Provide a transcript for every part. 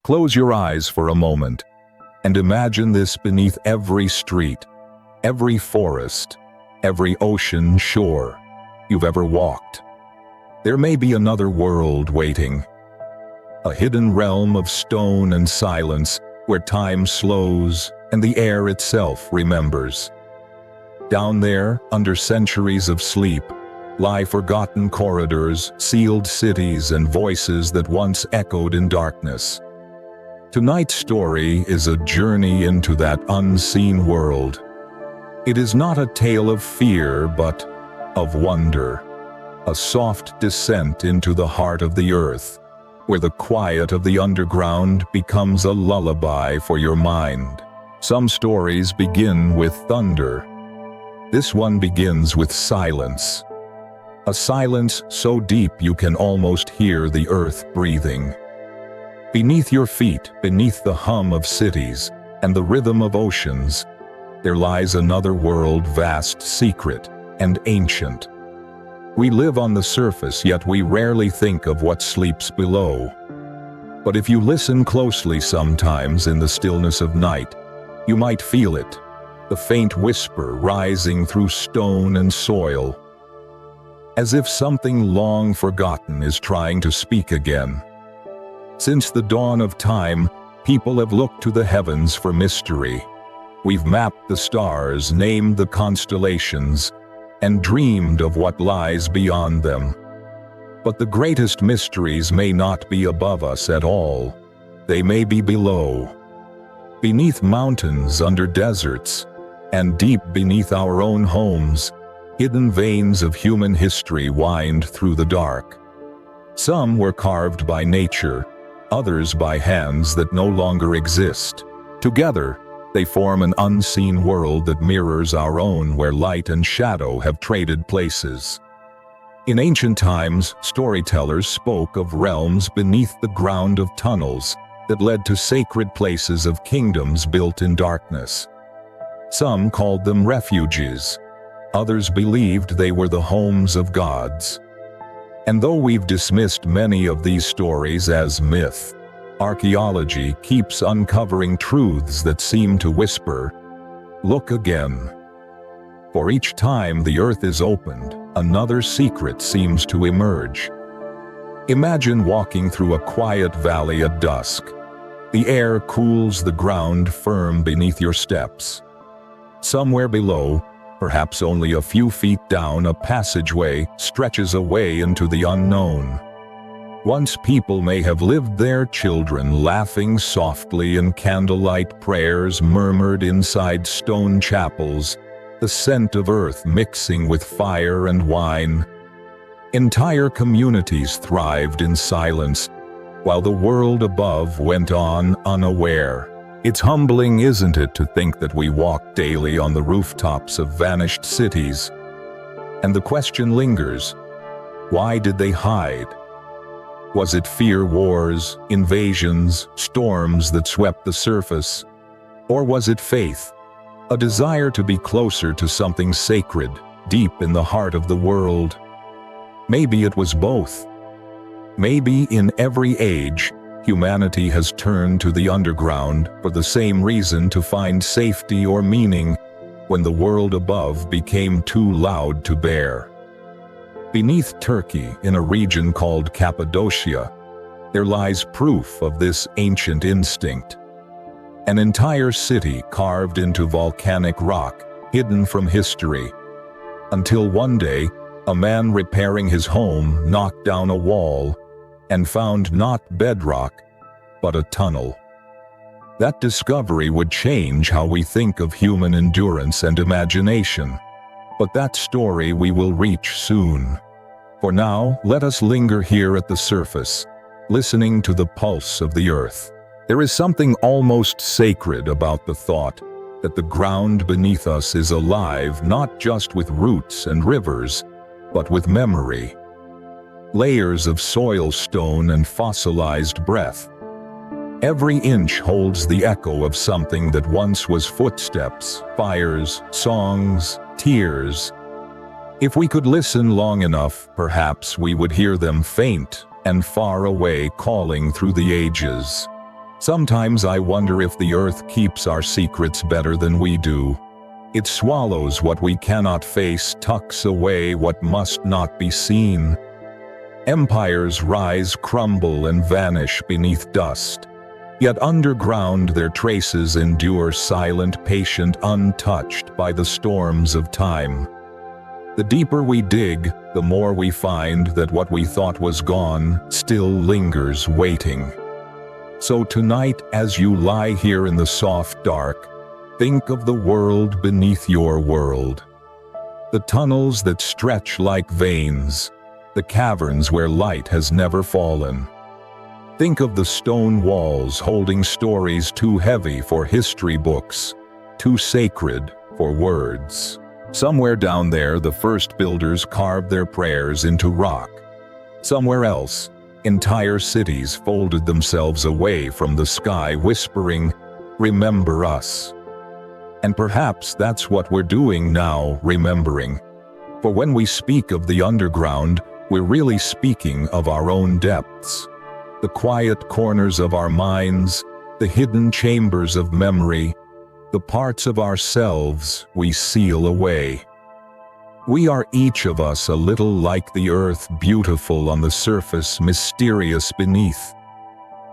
Close your eyes for a moment and imagine this beneath every street, every forest, every ocean shore you've ever walked. There may be another world waiting, a hidden realm of stone and silence where time slows and the air itself remembers. Down there, under centuries of sleep, lie forgotten corridors, sealed cities, and voices that once echoed in darkness. Tonight's story is a journey into that unseen world. It is not a tale of fear, but of wonder, a soft descent into the heart of the earth, where the quiet of the underground becomes a lullaby for your mind. Some stories begin with thunder. This one begins with silence. A silence so deep you can almost hear the earth breathing. Beneath your feet, beneath the hum of cities and the rhythm of oceans, there lies another world, vast, secret, and ancient. We live on the surface, yet we rarely think of what sleeps below. But if you listen closely sometimes in the stillness of night, you might feel it, the faint whisper rising through stone and soil, as if something long forgotten is trying to speak again. Since the dawn of time, people have looked to the heavens for mystery. We've mapped the stars, named the constellations, and dreamed of what lies beyond them. But the greatest mysteries may not be above us at all. They may be below, beneath mountains, under deserts, and deep beneath our own homes. Hidden veins of human history wind through the dark. Some were carved by nature, others by hands that no longer exist. Together, they form an unseen world that mirrors our own, where light and shadow have traded places. In ancient times, storytellers spoke of realms beneath the ground, of tunnels that led to sacred places, of kingdoms built in darkness. Some called them refuges. Others believed they were the homes of gods. And though we've dismissed many of these stories as myth, archaeology keeps uncovering truths that seem to whisper, "Look again." For each time the earth is opened, another secret seems to emerge. Imagine walking through a quiet valley at dusk. The air cools, the ground firm beneath your steps. Somewhere below, perhaps only a few feet down, a passageway stretches away into the unknown. Once people may have lived there, children laughing softly and candlelight prayers murmured inside stone chapels, the scent of earth mixing with fire and wine. Entire communities thrived in silence, while the world above went on unaware. It's humbling, isn't it, to think that we walk daily on the rooftops of vanished cities? And the question lingers, why did they hide? Was it fear, wars, invasions, storms that swept the surface? Or was it faith, a desire to be closer to something sacred, deep in the heart of the world? Maybe it was both. Maybe in every age, humanity has turned to the underground for the same reason, to find safety or meaning when the world above became too loud to bear. Beneath Turkey, in a region called Cappadocia, there lies proof of this ancient instinct. An entire city carved into volcanic rock, hidden from history. Until one day, a man repairing his home knocked down a wall and found not bedrock, but a tunnel. That discovery would change how we think of human endurance and imagination. But that story we will reach soon. For now, let us linger here at the surface, listening to the pulse of the earth. There is something almost sacred about the thought that the ground beneath us is alive, not just with roots and rivers, but with memory. Layers of soil, stone, and fossilized breath. Every inch holds the echo of something that once was footsteps, fires, songs, tears. If we could listen long enough, perhaps we would hear them faint and far away, calling through the ages. Sometimes I wonder if the earth keeps our secrets better than we do. It swallows what we cannot face, tucks away what must not be seen. Empires rise, crumble, and vanish beneath dust. Yet underground their traces endure, silent, patient, untouched by the storms of time. The deeper we dig, the more we find that what we thought was gone still lingers waiting. So tonight, as you lie here in the soft dark, think of the world beneath your world. The tunnels that stretch like veins, the caverns where light has never fallen. Think of the stone walls holding stories too heavy for history books, too sacred for words. Somewhere down there, the first builders carved their prayers into rock. Somewhere else, entire cities folded themselves away from the sky, whispering, "Remember us." And perhaps that's what we're doing now, remembering. For when we speak of the underground, we're really speaking of our own depths. The quiet corners of our minds, the hidden chambers of memory, the parts of ourselves we seal away. We are each of us a little like the earth, beautiful on the surface, mysterious beneath.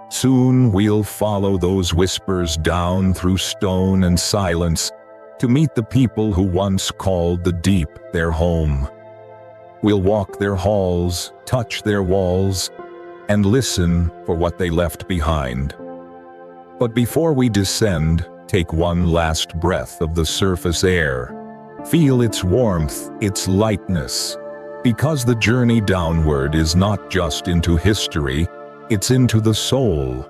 Soon we'll follow those whispers down through stone and silence to meet the people who once called the deep their home. We'll walk their halls, touch their walls, and listen for what they left behind. But before we descend, take one last breath of the surface air. Feel its warmth, its lightness, because the journey downward is not just into history, it's into the soul.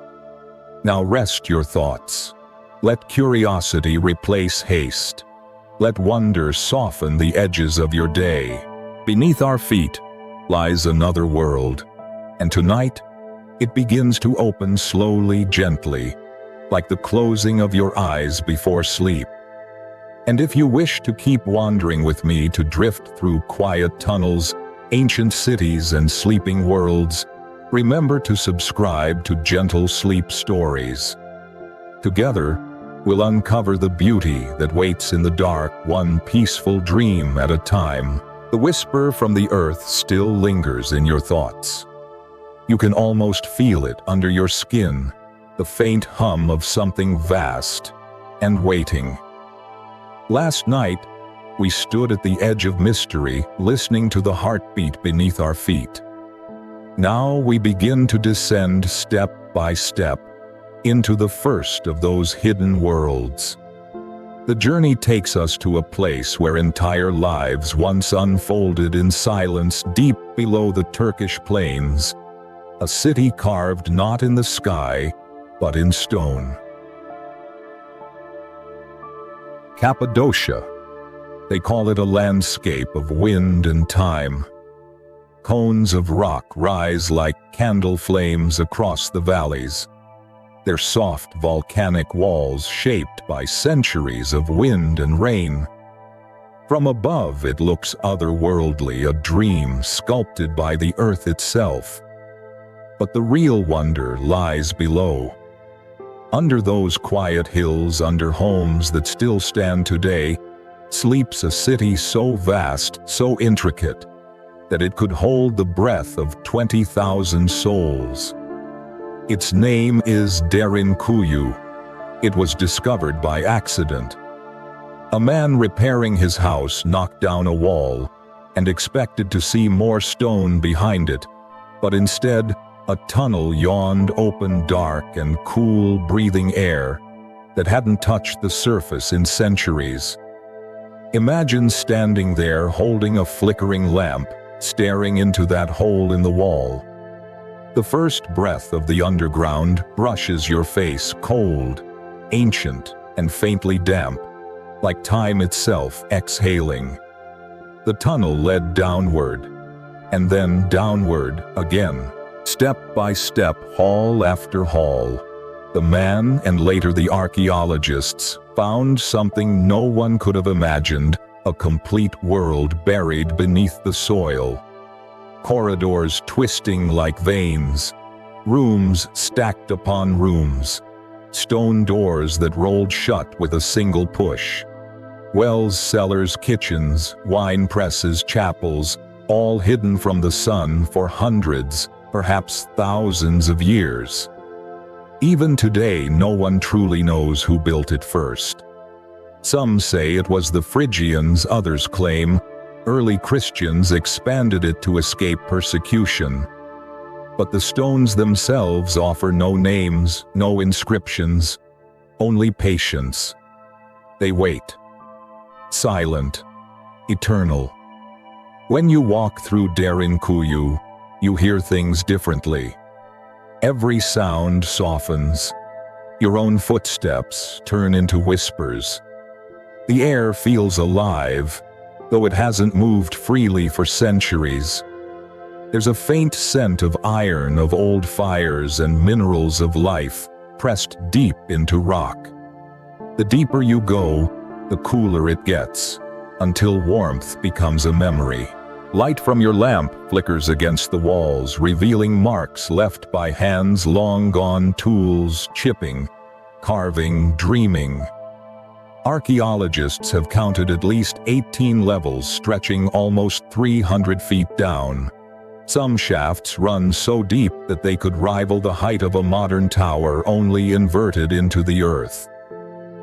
Now rest your thoughts. Let curiosity replace haste. Let wonder soften the edges of your day. Beneath our feet lies another world, and tonight it begins to open slowly, gently, like the closing of your eyes before sleep. And if you wish to keep wandering with me, to drift through quiet tunnels, ancient cities, and sleeping worlds, remember to subscribe to Gentle Sleep Stories. Together, we'll uncover the beauty that waits in the dark, one peaceful dream at a time. The whisper from the earth still lingers in your thoughts. You can almost feel it under your skin, the faint hum of something vast and waiting. Last night, we stood at the edge of mystery, listening to the heartbeat beneath our feet. Now we begin to descend step by step into the first of those hidden worlds. The journey takes us to a place where entire lives once unfolded in silence deep below the Turkish plains, a city carved not in the sky, but in stone. Cappadocia. They call it a landscape of wind and time. Cones of rock rise like candle flames across the valleys, their soft volcanic walls shaped by centuries of wind and rain. From above it looks otherworldly, a dream sculpted by the earth itself. But the real wonder lies below. Under those quiet hills, under homes that still stand today, sleeps a city so vast, so intricate, that it could hold the breath of 20,000 souls. Its name is Derinkuyu. It was discovered by accident. A man repairing his house knocked down a wall and expected to see more stone behind it, but instead, a tunnel yawned open, dark and cool, breathing air that hadn't touched the surface in centuries. Imagine standing there holding a flickering lamp, staring into that hole in the wall. The first breath of the underground brushes your face, cold, ancient, and faintly damp, like time itself exhaling. The tunnel led downward, and then downward again. Step by step, hall after hall, the man and later the archaeologists found something no one could have imagined, a complete world buried beneath the soil. Corridors twisting like veins, Rooms stacked upon rooms. Stone doors that rolled shut with a single push. Wells, cellars, kitchens, wine presses, chapels, all hidden from the sun for hundreds, perhaps thousands of years. Even today, no one truly knows who built it first. Some say it was the Phrygians, others claim early Christians expanded it to escape persecution. But the stones themselves offer no names, no inscriptions, only patience. They wait. Silent, eternal. When you walk through Derinkuyu, you hear things differently. Every sound softens. Your own footsteps turn into whispers. The air feels alive, though it hasn't moved freely for centuries. There's a faint scent of iron, of old fires and minerals of life, pressed deep into rock. The deeper you go, the cooler it gets, until warmth becomes a memory. Light from your lamp flickers against the walls, revealing marks left by hands long gone, tools chipping, carving, dreaming. Archaeologists have counted at least 18 levels stretching almost 300 feet down. Some shafts run so deep that they could rival the height of a modern tower, only inverted into the earth.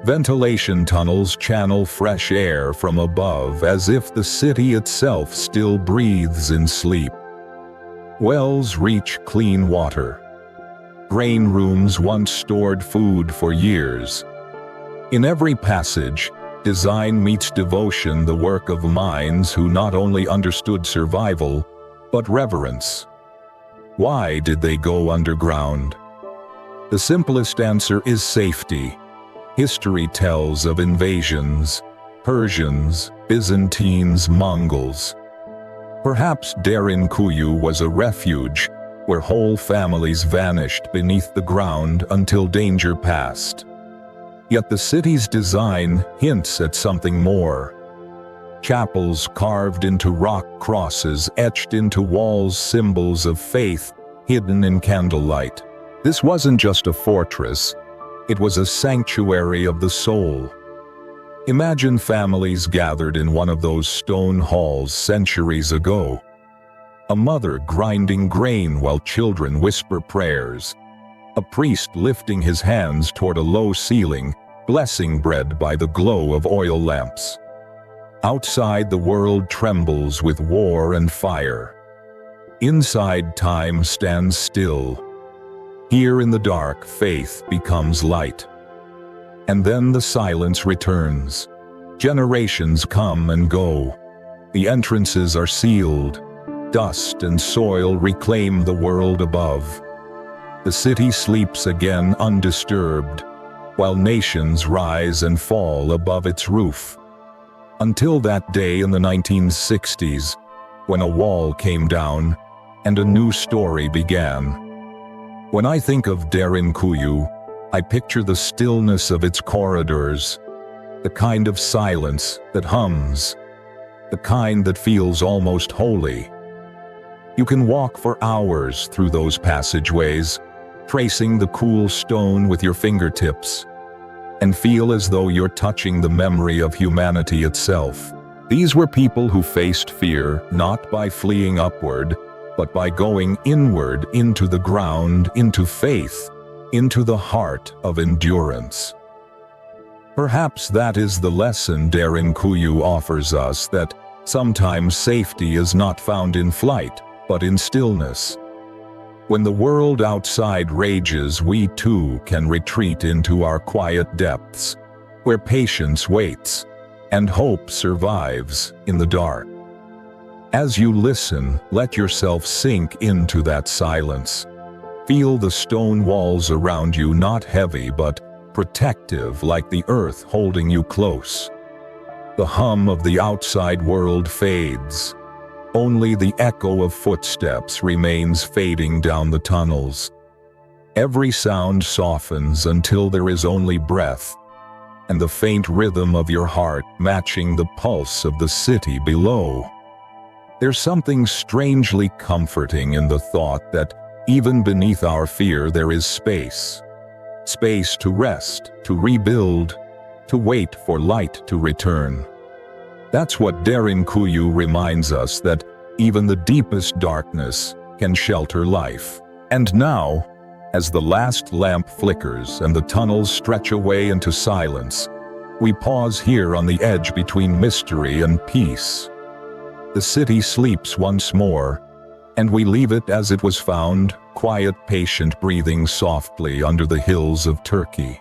Ventilation tunnels channel fresh air from above as if the city itself still breathes in sleep. Wells reach clean water. Grain rooms once stored food for years. In every passage, design meets devotion, the work of minds who not only understood survival, but reverence. Why did they go underground? The simplest answer is safety. History tells of invasions, Persians, Byzantines, Mongols. Perhaps Derinkuyu was a refuge where whole families vanished beneath the ground until danger passed. Yet the city's design hints at something more. Chapels carved into rock, crosses etched into walls, symbols of faith hidden in candlelight. This wasn't just a fortress, it was a sanctuary of the soul. Imagine families gathered in one of those stone halls centuries ago. A mother grinding grain while children whisper prayers. A priest lifting his hands toward a low ceiling, blessing bread by the glow of oil lamps. Outside, the world trembles with war and fire. Inside, time stands still. Here in the dark, faith becomes light. And then the silence returns. Generations come and go. The entrances are sealed. Dust and soil reclaim the world above. The city sleeps again undisturbed, while nations rise and fall above its roof. Until that day in the 1960s, when a wall came down and a new story began. When I think of Derinkuyu, I picture the stillness of its corridors, the kind of silence that hums, the kind that feels almost holy. You can walk for hours through those passageways, tracing the cool stone with your fingertips, and feel as though you're touching the memory of humanity itself. These were people who faced fear not by fleeing upward, but by going inward into the ground, into faith, into the heart of endurance. Perhaps that is the lesson Derinkuyu offers us, that sometimes safety is not found in flight, but in stillness. When the world outside rages, we too can retreat into our quiet depths, where patience waits and hope survives in the dark. As you listen, let yourself sink into that silence. Feel the stone walls around you, not heavy but protective, like the earth holding you close. The hum of the outside world fades. Only the echo of footsteps remains fading down the tunnels. Every sound softens until there is only breath, and the faint rhythm of your heart matching the pulse of the city below. There's something strangely comforting in the thought that Even beneath our fear there is space. Space to rest, to rebuild, to wait for light to return. That's what Derinkuyu reminds us, that even the deepest darkness can shelter life. And now, as the last lamp flickers and the tunnels stretch away into silence, we pause here on the edge between mystery and peace. The city sleeps once more, and we leave it as it was found, quiet, patient, breathing softly under the hills of Turkey.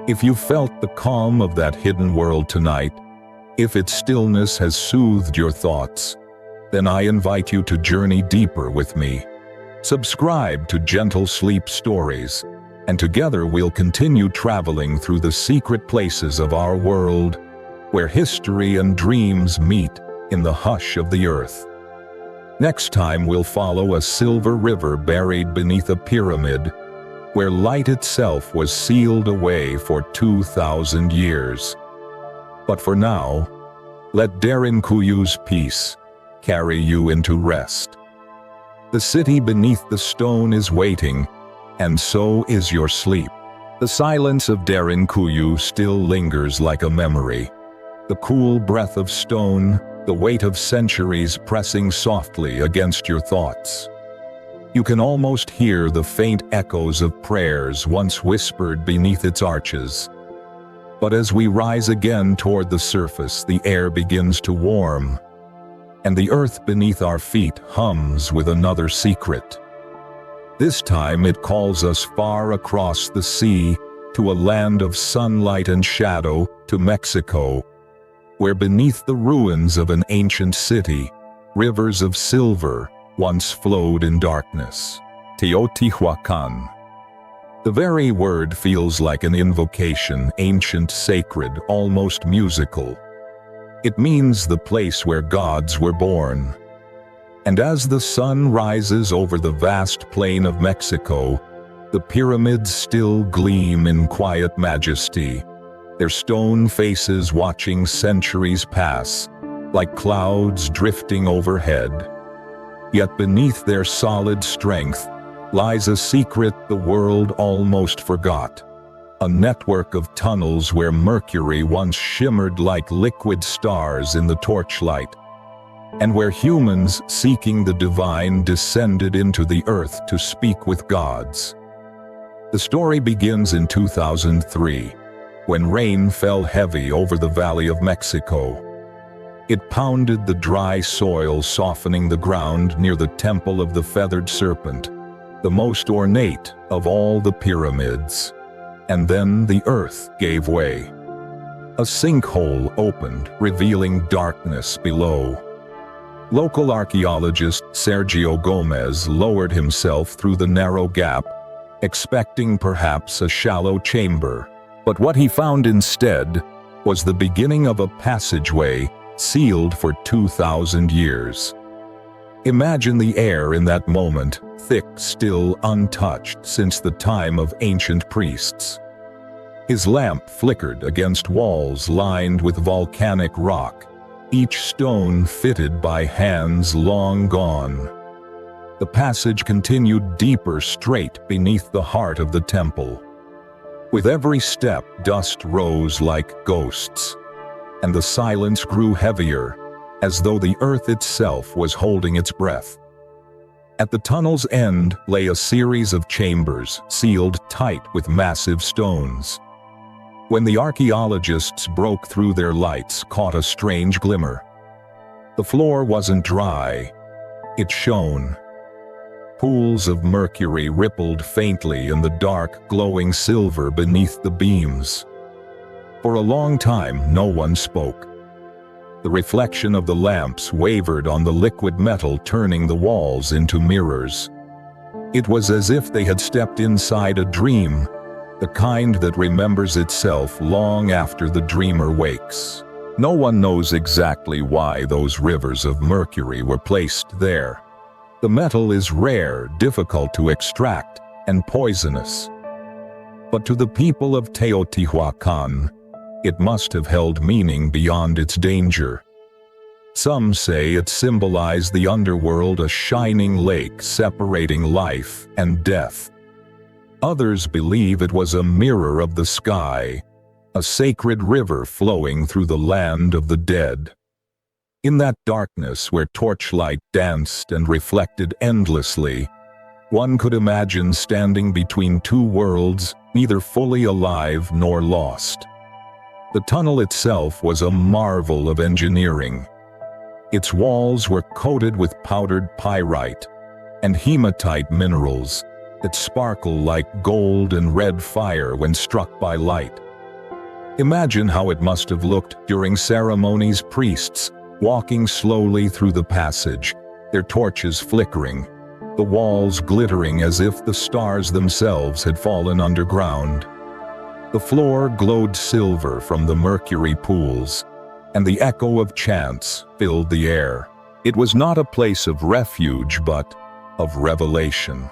If you felt the calm of that hidden world tonight, if its stillness has soothed your thoughts, then I invite you to journey deeper with me. Subscribe to Gentle Sleep Stories, and together we'll continue traveling through the secret places of our world, where history and dreams meet in the hush of the earth. Next time we'll follow a silver river buried beneath a pyramid, where light itself was sealed away for 2,000 years. But for now, let Derinkuyu's peace carry you into rest. The city beneath the stone is waiting, and so is your sleep. The silence of Derinkuyu still lingers like a memory. The cool breath of stone, the weight of centuries pressing softly against your thoughts. You can almost hear the faint echoes of prayers once whispered beneath its arches. But as we rise again toward the surface, the air begins to warm, and the earth beneath our feet hums with another secret. This time it calls us far across the sea, to a land of sunlight and shadow, to Mexico, where beneath the ruins of an ancient city, rivers of silver once flowed in darkness. Teotihuacan. The very word feels like an invocation, ancient, sacred, almost musical. It means the place where gods were born. And as the sun rises over the vast plain of Mexico, the pyramids still gleam in quiet majesty, their stone faces watching centuries pass, like clouds drifting overhead. Yet beneath their solid strength lies a secret the world almost forgot. A network of tunnels where mercury once shimmered like liquid stars in the torchlight, and where humans seeking the divine descended into the earth to speak with gods. The story begins in 2003, when rain fell heavy over the Valley of Mexico. It pounded the dry soil, softening the ground near the Temple of the Feathered Serpent, the most ornate of all the pyramids. And then the earth gave way. A sinkhole opened, revealing darkness below. Local archaeologist Sergio Gomez lowered himself through the narrow gap, expecting perhaps a shallow chamber. But what he found instead was the beginning of a passageway sealed for 2,000 years. Imagine the air in that moment, thick, still, untouched since the time of ancient priests. His lamp flickered against walls lined with volcanic rock, each stone fitted by hands long gone. The passage continued deeper, straight beneath the heart of the temple. With every step, dust rose like ghosts, and the silence grew heavier, as though the earth itself was holding its breath. At the tunnel's end lay a series of chambers, sealed tight with massive stones. When the archaeologists broke through, their lights caught a strange glimmer. The floor wasn't dry, it shone. Pools of mercury rippled faintly in the dark, glowing silver beneath the beams. For a long time, no one spoke. The reflection of the lamps wavered on the liquid metal, turning the walls into mirrors. It was as if they had stepped inside a dream, the kind that remembers itself long after the dreamer wakes. No one knows exactly why those rivers of mercury were placed there. The metal is rare, difficult to extract, and poisonous. But to the people of Teotihuacan, it must have held meaning beyond its danger. Some say it symbolized the underworld, a shining lake separating life and death. Others believe it was a mirror of the sky, a sacred river flowing through the land of the dead. In that darkness where torchlight danced and reflected endlessly, one could imagine standing between two worlds, neither fully alive nor lost. The tunnel itself was a marvel of engineering. Its walls were coated with powdered pyrite and hematite minerals that sparkle like gold and red fire when struck by light. Imagine how it must have looked during ceremonies, priests walking slowly through the passage, their torches flickering, the walls glittering as if the stars themselves had fallen underground. The floor glowed silver from the mercury pools, and the echo of chants filled the air. It was not a place of refuge, but of revelation.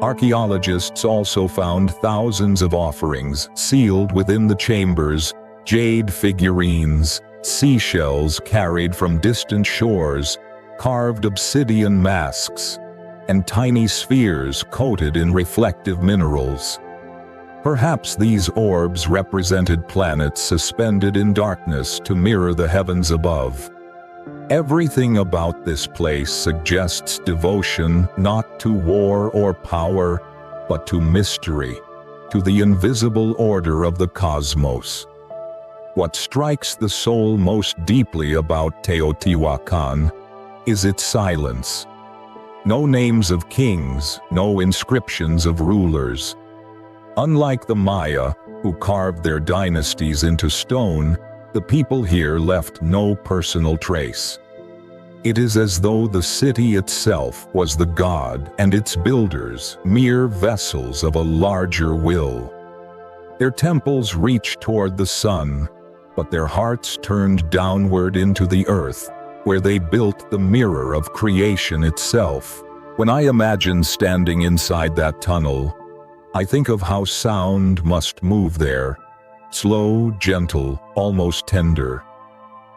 Archaeologists also found thousands of offerings sealed within the chambers, jade figurines, seashells carried from distant shores, carved obsidian masks, and tiny spheres coated in reflective minerals. Perhaps these orbs represented planets suspended in darkness to mirror the heavens above. Everything about this place suggests devotion not to war or power, but to mystery, to the invisible order of the cosmos. What strikes the soul most deeply about Teotihuacan is its silence. No names of kings, no inscriptions of rulers. Unlike the Maya, who carved their dynasties into stone, the people here left no personal trace. It is as though the city itself was the god and its builders mere vessels of a larger will. Their temples reached toward the sun, but their hearts turned downward into the earth, where they built the mirror of creation itself. When I imagine standing inside that tunnel, I think of how sound must move there, slow, gentle, almost tender.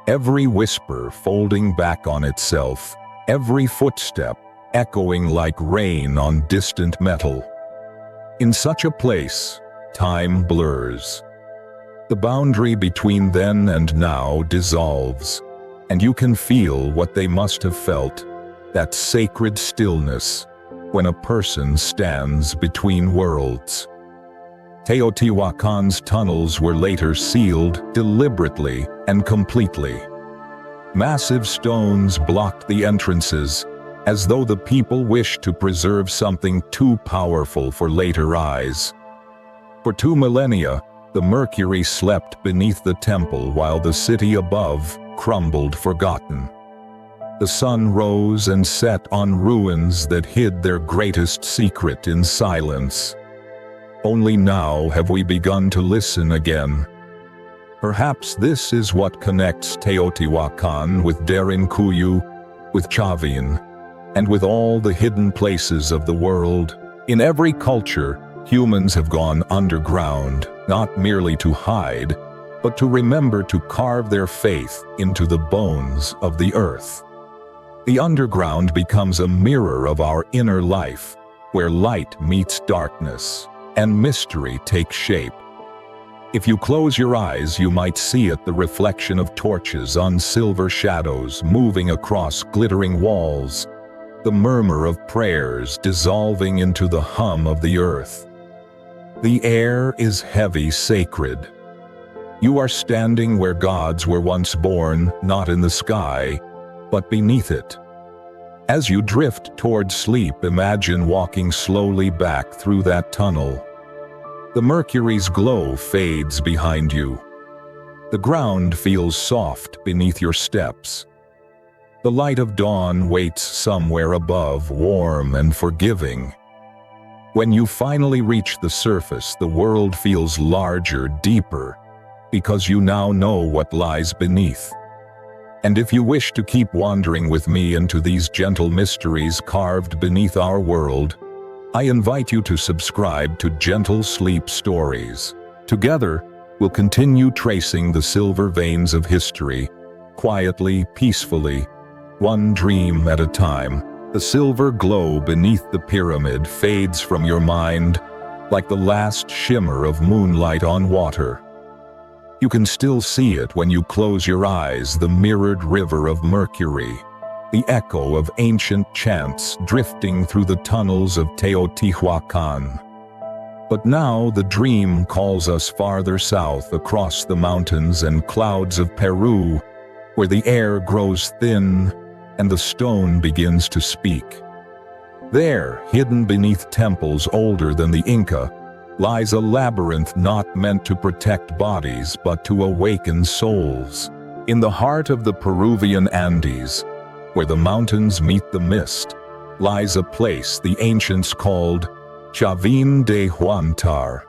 Every whisper folding back on itself, every footstep echoing like rain on distant metal. In such a place, time blurs. The boundary between then and now dissolves, and you can feel what they must have felt, that sacred stillness, when a person stands between worlds. Teotihuacan's tunnels were later sealed deliberately and completely. Massive stones blocked the entrances, as though the people wished to preserve something too powerful for later eyes. For 2 millennia, the mercury slept beneath the temple while the city above crumbled forgotten. The sun rose and set on ruins that hid their greatest secret in silence. Only now have we begun to listen again. Perhaps this is what connects Teotihuacan with Derinkuyu, with Chavin, and with all the hidden places of the world. In every culture, humans have gone underground, not merely to hide, but to remember to carve their faith into the bones of the earth. The underground becomes a mirror of our inner life, where light meets darkness, and mystery takes shape. If you close your eyes, you might see it, the reflection of torches on silver shadows moving across glittering walls, the murmur of prayers dissolving into the hum of the earth. The air is heavy, sacred. You are standing where gods were once born, not in the sky, but beneath it. As you drift toward sleep, imagine walking slowly back through that tunnel. The mercury's glow fades behind you. The ground feels soft beneath your steps. The light of dawn waits somewhere above, warm and forgiving. When you finally reach the surface, the world feels larger, deeper, because you now know what lies beneath. And if you wish to keep wandering with me into these gentle mysteries carved beneath our world, I invite you to subscribe to Gentle Sleep Stories. Together, we'll continue tracing the silver veins of history, quietly, peacefully, one dream at a time. The silver glow beneath the pyramid fades from your mind like the last shimmer of moonlight on water. You can still see it when you close your eyes, the mirrored river of Mercury, the echo of ancient chants drifting through the tunnels of Teotihuacan. But now the dream calls us farther south across the mountains and clouds of Peru, where the air grows thin and the stone begins to speak. There, hidden beneath temples older than the Inca, lies a labyrinth not meant to protect bodies but to awaken souls. In the heart of the Peruvian Andes, where the mountains meet the mist, lies a place the ancients called Chavin de Huantar.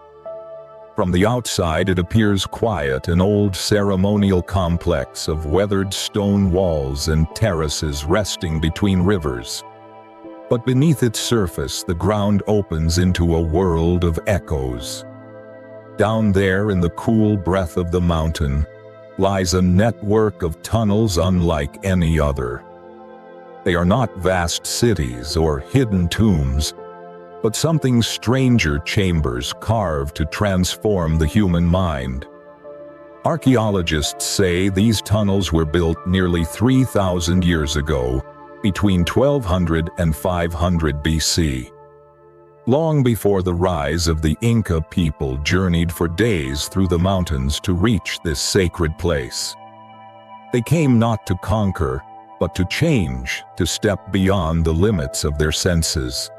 From the outside it appears quiet, an old ceremonial complex of weathered stone walls and terraces resting between rivers. But beneath its surface the ground opens into a world of echoes. Down there in the cool breath of the mountain lies a network of tunnels unlike any other. They are not vast cities or hidden tombs, but something stranger, chambers carved to transform the human mind. Archaeologists say these tunnels were built nearly 3,000 years ago, between 1200 and 500 BC. Long before the rise of the Inca people journeyed for days through the mountains to reach this sacred place. They came not to conquer, but to change, to step beyond the limits of their senses.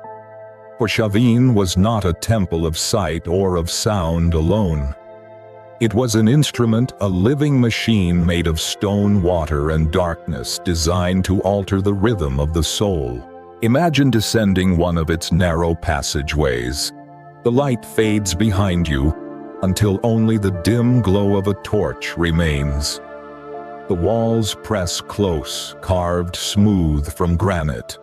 For Chavin was not a temple of sight or of sound alone. It was an instrument, a living machine made of stone, water, and darkness, designed to alter the rhythm of the soul. Imagine descending one of its narrow passageways. The light fades behind you until only the dim glow of a torch remains. The walls press close, carved smooth from granite.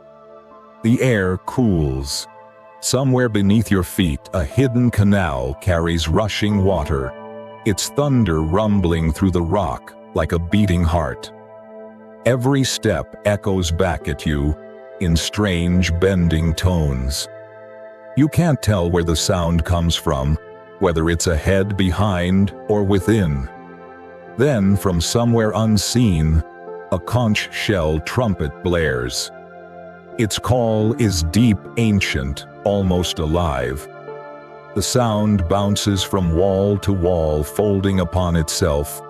The air cools. Somewhere beneath your feet, a hidden canal carries rushing water, its thunder rumbling through the rock like a beating heart. Every step echoes back at you in strange, bending tones. You can't tell where the sound comes from, whether it's ahead, behind, or within. Then, from somewhere unseen, a conch shell trumpet blares. Its call is deep, ancient, almost alive. The sound bounces from wall to wall, folding upon itself,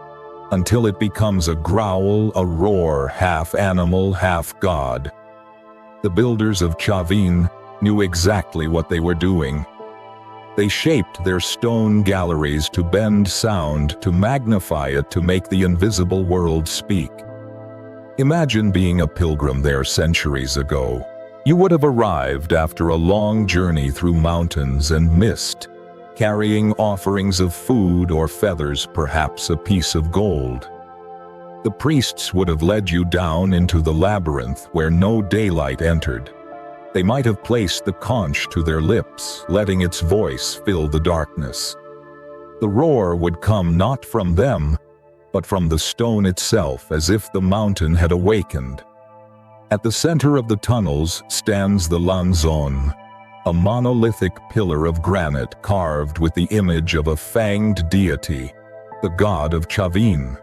until it becomes a growl, a roar, half animal, half god. The builders of Chavin knew exactly what they were doing. They shaped their stone galleries to bend sound, to magnify it, to make the invisible world speak. Imagine being a pilgrim there centuries ago. You would have arrived after a long journey through mountains and mist, carrying offerings of food or feathers, perhaps a piece of gold. The priests would have led you down into the labyrinth where no daylight entered. They might have placed the conch to their lips, letting its voice fill the darkness. The roar would come not from them, but from the stone itself, as if the mountain had awakened. At the center of the tunnels stands the lanzon, a monolithic pillar of granite carved with the image of a fanged deity, the god of Chavin.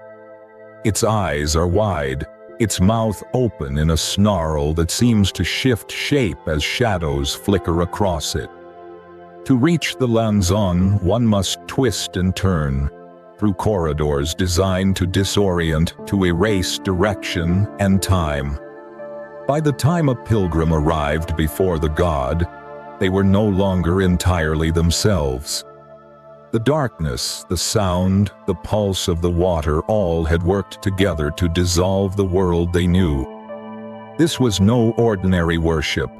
Its eyes are wide, its mouth open in a snarl that seems to shift shape as shadows flicker across it. To reach the lanzon, one must twist and turn through corridors designed to disorient, to erase direction and time. By the time a pilgrim arrived before the god, they were no longer entirely themselves. The darkness, the sound, the pulse of the water, all had worked together to dissolve the world they knew. This was no ordinary worship.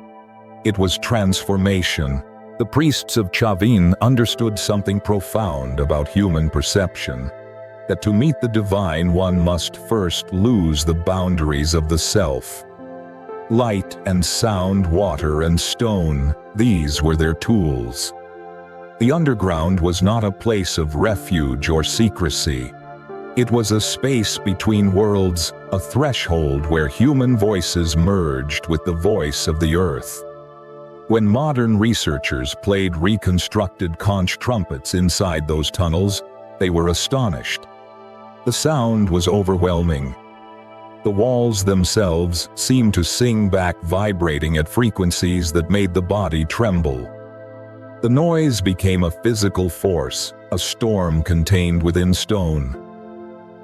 It was transformation. The priests of Chavin understood something profound about human perception, that to meet the divine one must first lose the boundaries of the self. Light and sound, water and stone, these were their tools. The underground was not a place of refuge or secrecy. It was a space between worlds, a threshold where human voices merged with the voice of the earth. When modern researchers played reconstructed conch trumpets inside those tunnels, they were astonished. The sound was overwhelming. The walls themselves seemed to sing back, vibrating at frequencies that made the body tremble. The noise became a physical force, a storm contained within stone.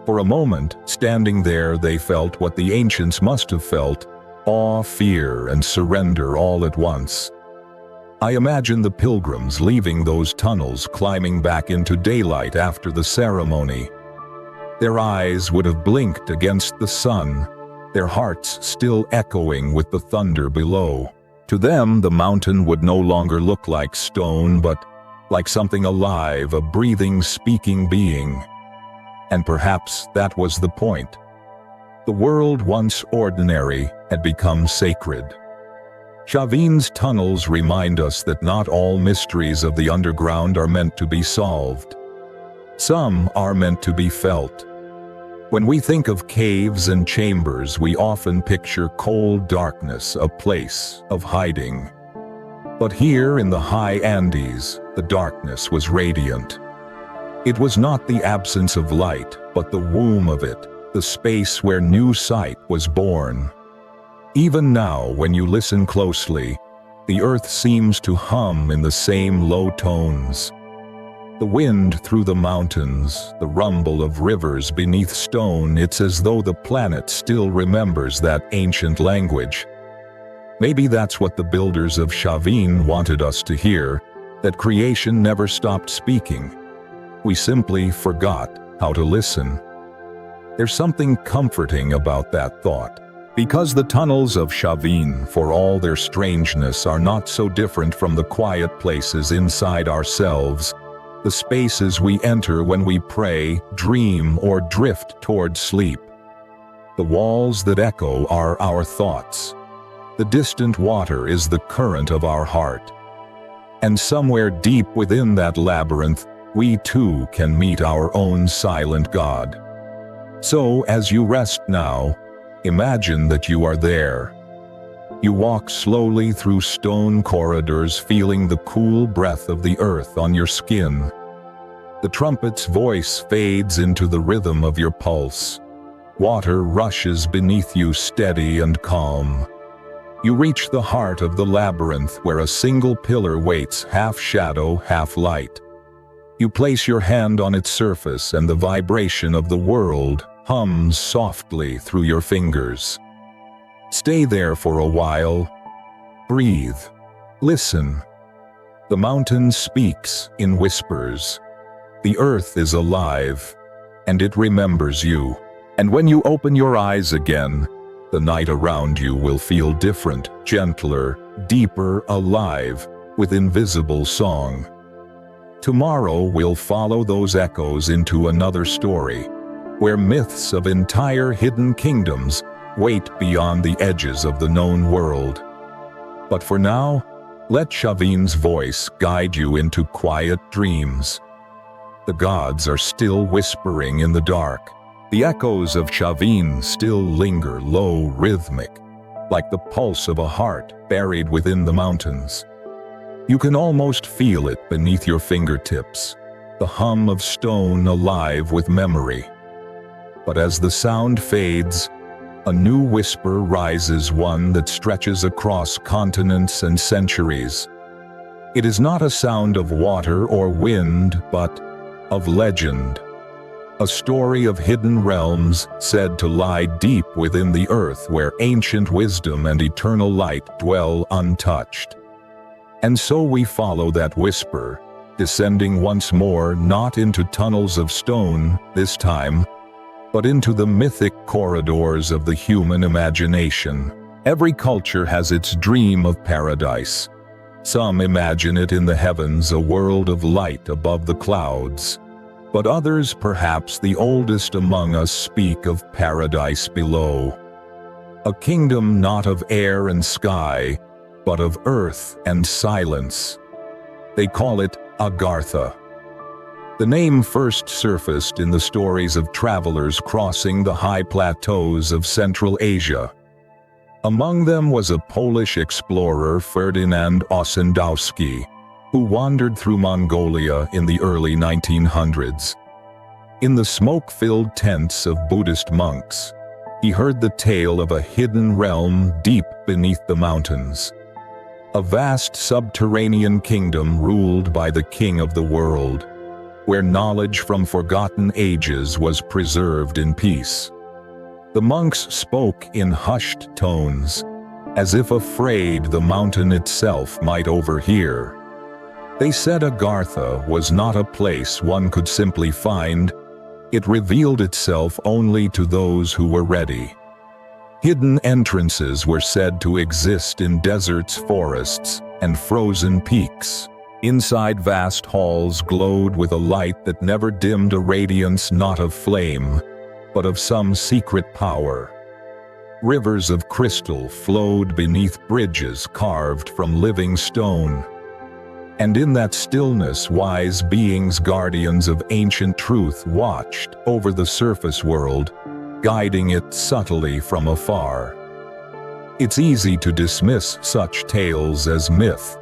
For a moment, standing there, they felt what the ancients must have felt: awe, fear, and surrender all at once. I imagine the pilgrims leaving those tunnels, climbing back into daylight after the ceremony. Their eyes would have blinked against the sun, their hearts still echoing with the thunder below. To them, the mountain would no longer look like stone, but like something alive, a breathing, speaking being. And perhaps that was the point. The world, once ordinary, had become sacred. Shavin's tunnels remind us that not all mysteries of the underground are meant to be solved. Some are meant to be felt. When we think of caves and chambers, we often picture cold darkness, a place of hiding. But here in the high Andes, the darkness was radiant. It was not the absence of light, but the womb of it, the space where new sight was born. Even now, when you listen closely, the earth seems to hum in the same low tones. The wind through the mountains, the rumble of rivers beneath stone, it's as though the planet still remembers that ancient language. Maybe that's what the builders of Shavin wanted us to hear, that creation never stopped speaking. We simply forgot how to listen. There's something comforting about that thought, because the tunnels of Shavin, for all their strangeness, are not so different from the quiet places inside ourselves, the spaces we enter when we pray, dream, or drift toward sleep. The walls that echo are our thoughts. The distant water is the current of our heart. And somewhere deep within that labyrinth, we too can meet our own silent God. So, as you rest now, imagine that you are there. You walk slowly through stone corridors, feeling the cool breath of the earth on your skin. The trumpet's voice fades into the rhythm of your pulse. Water rushes beneath you, steady and calm. You reach the heart of the labyrinth, where a single pillar waits, half shadow, half light. You place your hand on its surface, and the vibration of the world hums softly through your fingers. Stay there for a while. Breathe. Listen. The mountain speaks in whispers. The earth is alive, and it remembers you. And when you open your eyes again, the night around you will feel different, gentler, deeper, alive, with invisible song. Tomorrow we'll follow those echoes into another story, where myths of entire hidden kingdoms wait beyond the edges of the known world. But for now, let Shavin's voice guide you into quiet dreams. The gods are still whispering in the dark. The echoes of Shavin still linger, low, rhythmic, like the pulse of a heart buried within the mountains. You can almost feel it beneath your fingertips, the hum of stone alive with memory. But as the sound fades, a new whisper rises, one that stretches across continents and centuries. It is not a sound of water or wind, but of legend. A story of hidden realms said to lie deep within the earth, where ancient wisdom and eternal light dwell untouched. And so we follow that whisper, descending once more, not into tunnels of stone this time, but into the mythic corridors of the human imagination. Every culture has its dream of paradise. Some imagine it in the heavens, a world of light above the clouds. But others, perhaps the oldest among us, speak of paradise below. A kingdom not of air and sky, but of earth and silence. They call it Agartha. The name first surfaced in the stories of travelers crossing the high plateaus of Central Asia. Among them was a Polish explorer, Ferdynand Ossendowski, who wandered through Mongolia in the early 1900s. In the smoke-filled tents of Buddhist monks, he heard the tale of a hidden realm deep beneath the mountains. A vast subterranean kingdom ruled by the king of the world, where knowledge from forgotten ages was preserved in peace. The monks spoke in hushed tones, as if afraid the mountain itself might overhear. They said Agartha was not a place one could simply find. It revealed itself only to those who were ready. Hidden entrances were said to exist in deserts, forests, and frozen peaks. Inside, vast halls glowed with a light that never dimmed, a radiance not of flame, but of some secret power. Rivers of crystal flowed beneath bridges carved from living stone. And in that stillness, wise beings, guardians of ancient truth, watched over the surface world, guiding it subtly from afar. It's easy to dismiss such tales as myth.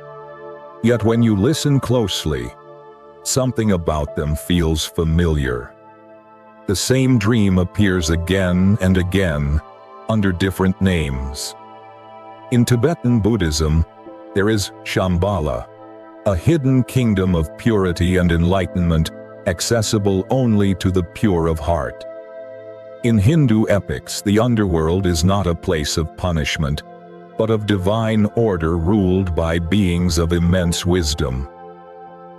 Yet when you listen closely, something about them feels familiar. The same dream appears again and again, under different names. In Tibetan Buddhism, there is Shambhala, a hidden kingdom of purity and enlightenment, accessible only to the pure of heart. In Hindu epics, the underworld is not a place of punishment, but of divine order ruled by beings of immense wisdom.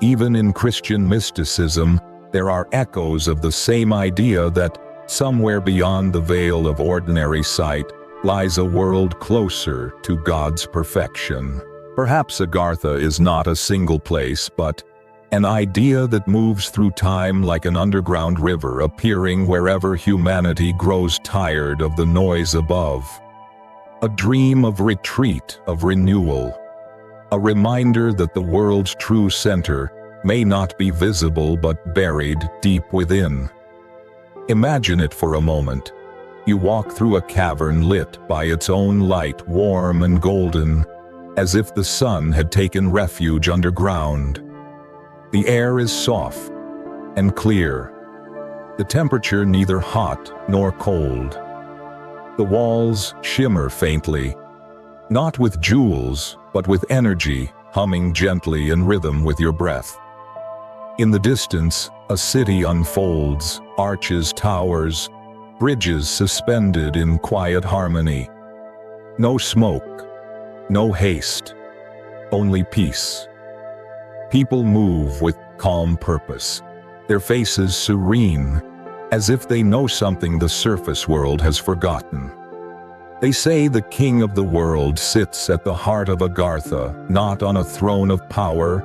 Even in Christian mysticism, there are echoes of the same idea that somewhere beyond the veil of ordinary sight lies a world closer to God's perfection. Perhaps Agartha is not a single place, but an idea that moves through time like an underground river, appearing wherever humanity grows tired of the noise above. A dream of retreat, of renewal. A reminder that the world's true center may not be visible but buried deep within. Imagine it for a moment. You walk through a cavern lit by its own light, warm and golden, as if the sun had taken refuge underground. The air is soft and clear, the temperature neither hot nor cold. The walls shimmer faintly, not with jewels, but with energy, humming gently in rhythm with your breath. In the distance, a city unfolds, arches, towers, bridges suspended in quiet harmony. No smoke, no haste, only peace. People move with calm purpose, their faces serene, as if they know something the surface world has forgotten. They say the king of the world sits at the heart of Agartha, not on a throne of power,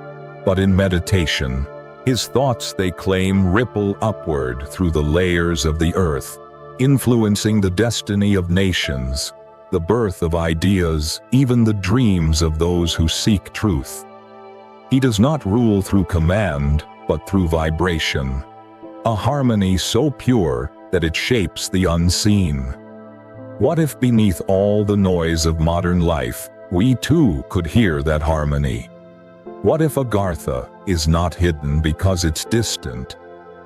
but in meditation. His thoughts, they claim, ripple upward through the layers of the earth, influencing the destiny of nations, the birth of ideas, even the dreams of those who seek truth. He does not rule through command, but through vibration, a harmony so pure that it shapes the unseen. What if beneath all the noise of modern life, we too could hear that harmony? What if Agartha is not hidden because it's distant,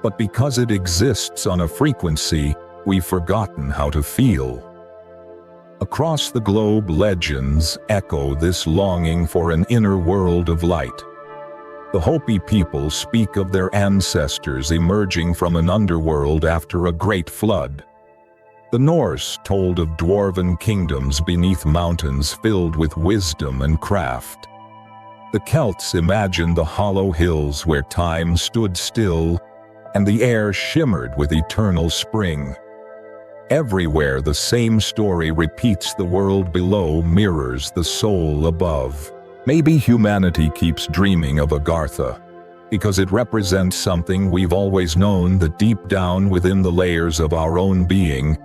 but because it exists on a frequency we've forgotten how to feel? Across the globe, legends echo this longing for an inner world of light. The Hopi people speak of their ancestors emerging from an underworld after a great flood. The Norse told of dwarven kingdoms beneath mountains filled with wisdom and craft. The Celts imagined the hollow hills where time stood still and the air shimmered with eternal spring. Everywhere the same story repeats: the world below mirrors the soul above. Maybe humanity keeps dreaming of Agartha because it represents something we've always known, that deep down within the layers of our own being,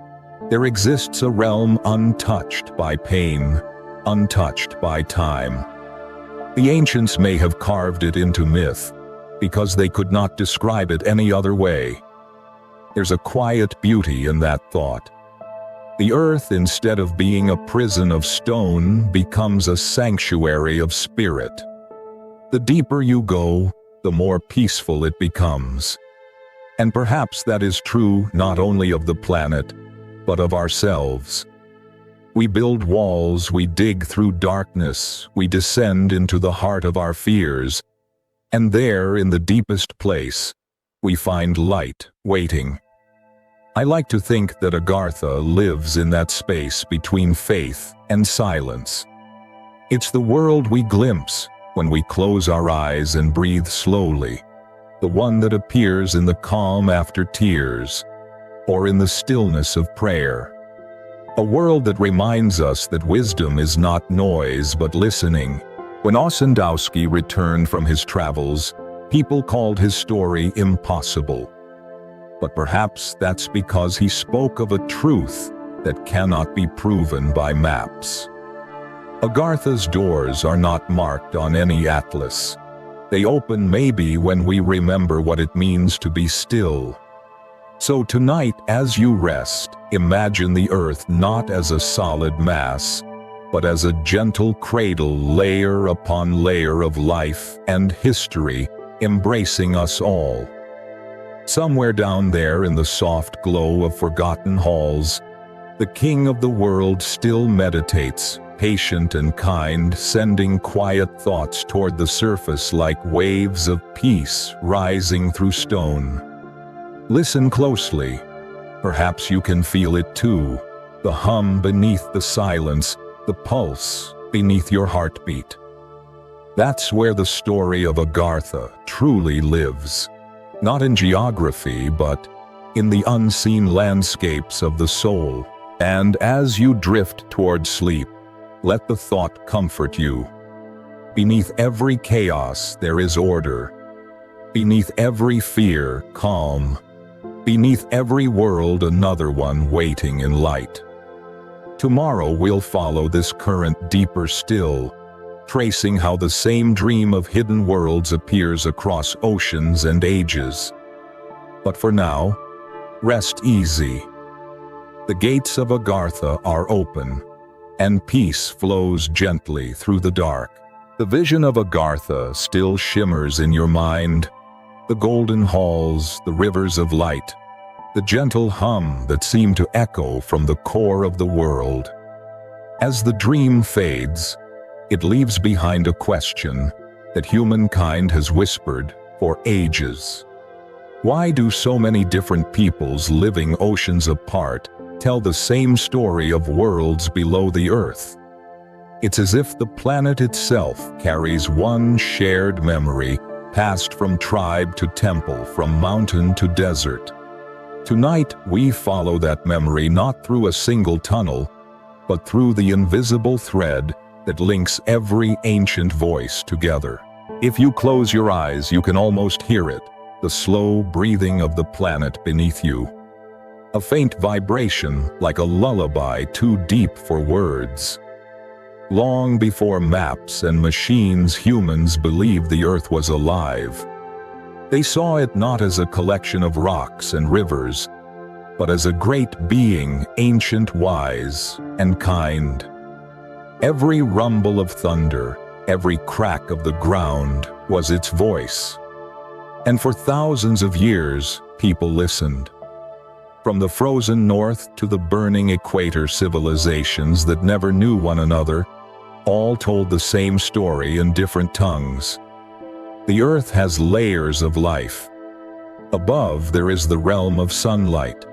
there exists a realm untouched by pain, untouched by time. The ancients may have carved it into myth, because they could not describe it any other way. There's a quiet beauty in that thought. The earth, instead of being a prison of stone, becomes a sanctuary of spirit. The deeper you go, the more peaceful it becomes. And perhaps that is true not only of the planet, but of ourselves. We build walls, we dig through darkness, we descend into the heart of our fears, and there, in the deepest place, we find light waiting. I like to think that Agartha lives in that space between faith and silence. It's the world we glimpse when we close our eyes and breathe slowly, the one that appears in the calm after tears, or in the stillness of prayer. A world that reminds us that wisdom is not noise but listening. When Ossendowski returned from his travels, people called his story impossible. But perhaps that's because he spoke of a truth that cannot be proven by maps. Agartha's doors are not marked on any atlas. They open maybe when we remember what it means to be still. So tonight, as you rest, imagine the earth not as a solid mass, but as a gentle cradle, layer upon layer of life and history, embracing us all. Somewhere down there in the soft glow of forgotten halls, the king of the world still meditates, patient and kind, sending quiet thoughts toward the surface like waves of peace rising through stone. Listen closely. Perhaps you can feel it too, the hum beneath the silence, the pulse beneath your heartbeat. That's where the story of Agartha truly lives, not in geography, but in the unseen landscapes of the soul. And as you drift toward sleep, let the thought comfort you. Beneath every chaos there is order. Beneath every fear, calm. Beneath every world, another one waiting in light. Tomorrow we'll follow this current deeper still, tracing how the same dream of hidden worlds appears across oceans and ages. But for now, rest easy. The gates of Agartha are open, and peace flows gently through the dark. The vision of Agartha still shimmers in your mind, the golden halls, the rivers of light, the gentle hum that seem to echo from the core of the world. As the dream fades, it leaves behind a question that humankind has whispered for ages. Why do so many different peoples living oceans apart tell the same story of worlds below the earth? It's as if the planet itself carries one shared memory, passed from tribe to temple, from mountain to desert. Tonight, we follow that memory not through a single tunnel, but through the invisible thread that links every ancient voice together. If you close your eyes, you can almost hear it, the slow breathing of the planet beneath you. A faint vibration, like a lullaby too deep for words. Long before maps and machines, humans believed the earth was alive. They saw it not as a collection of rocks and rivers, but as a great being, ancient, wise, and kind. Every rumble of thunder, every crack of the ground was its voice. And for thousands of years, people listened. From the frozen north to the burning equator, civilizations that never knew one another, all told the same story in different tongues. The earth has layers of life. Above there is the realm of sunlight,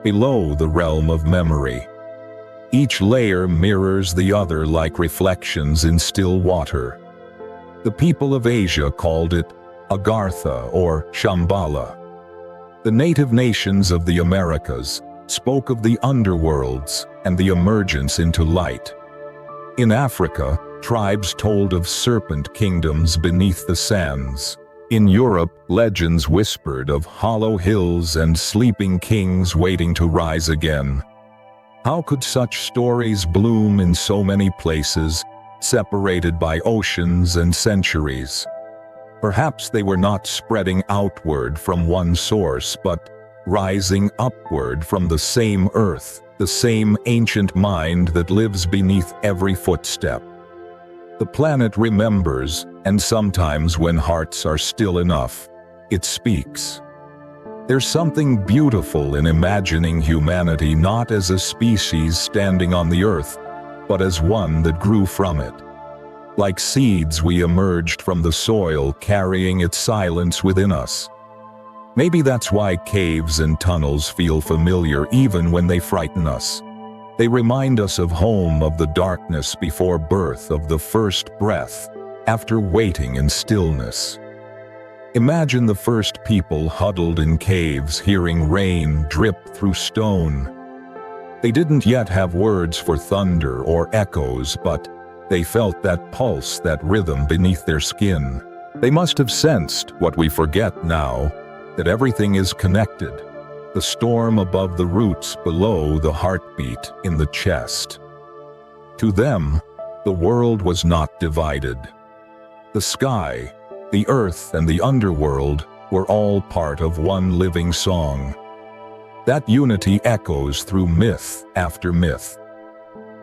below the realm of memory. Each layer mirrors the other like reflections in still water. The people of Asia called it Agartha or Shambhala. The native nations of the Americas spoke of the underworlds and the emergence into light. In Africa, tribes told of serpent kingdoms beneath the sands. In Europe, legends whispered of hollow hills and sleeping kings waiting to rise again. How could such stories bloom in so many places, separated by oceans and centuries? Perhaps they were not spreading outward from one source, but rising upward from the same earth, the same ancient mind that lives beneath every footstep. The planet remembers, and sometimes when hearts are still enough, it speaks. There's something beautiful in imagining humanity not as a species standing on the earth, but as one that grew from it. Like seeds, we emerged from the soil carrying its silence within us. Maybe that's why caves and tunnels feel familiar even when they frighten us. They remind us of home, of the darkness before birth, of the first breath, after waiting in stillness. Imagine the first people huddled in caves, hearing rain drip through stone. They didn't yet have words for thunder or echoes, but they felt that pulse, that rhythm beneath their skin. They must have sensed what we forget now, that everything is connected. The storm above the roots, below the heartbeat in the chest. To them, the world was not divided. The sky, the earth, and the underworld were all part of one living song. That unity echoes through myth after myth.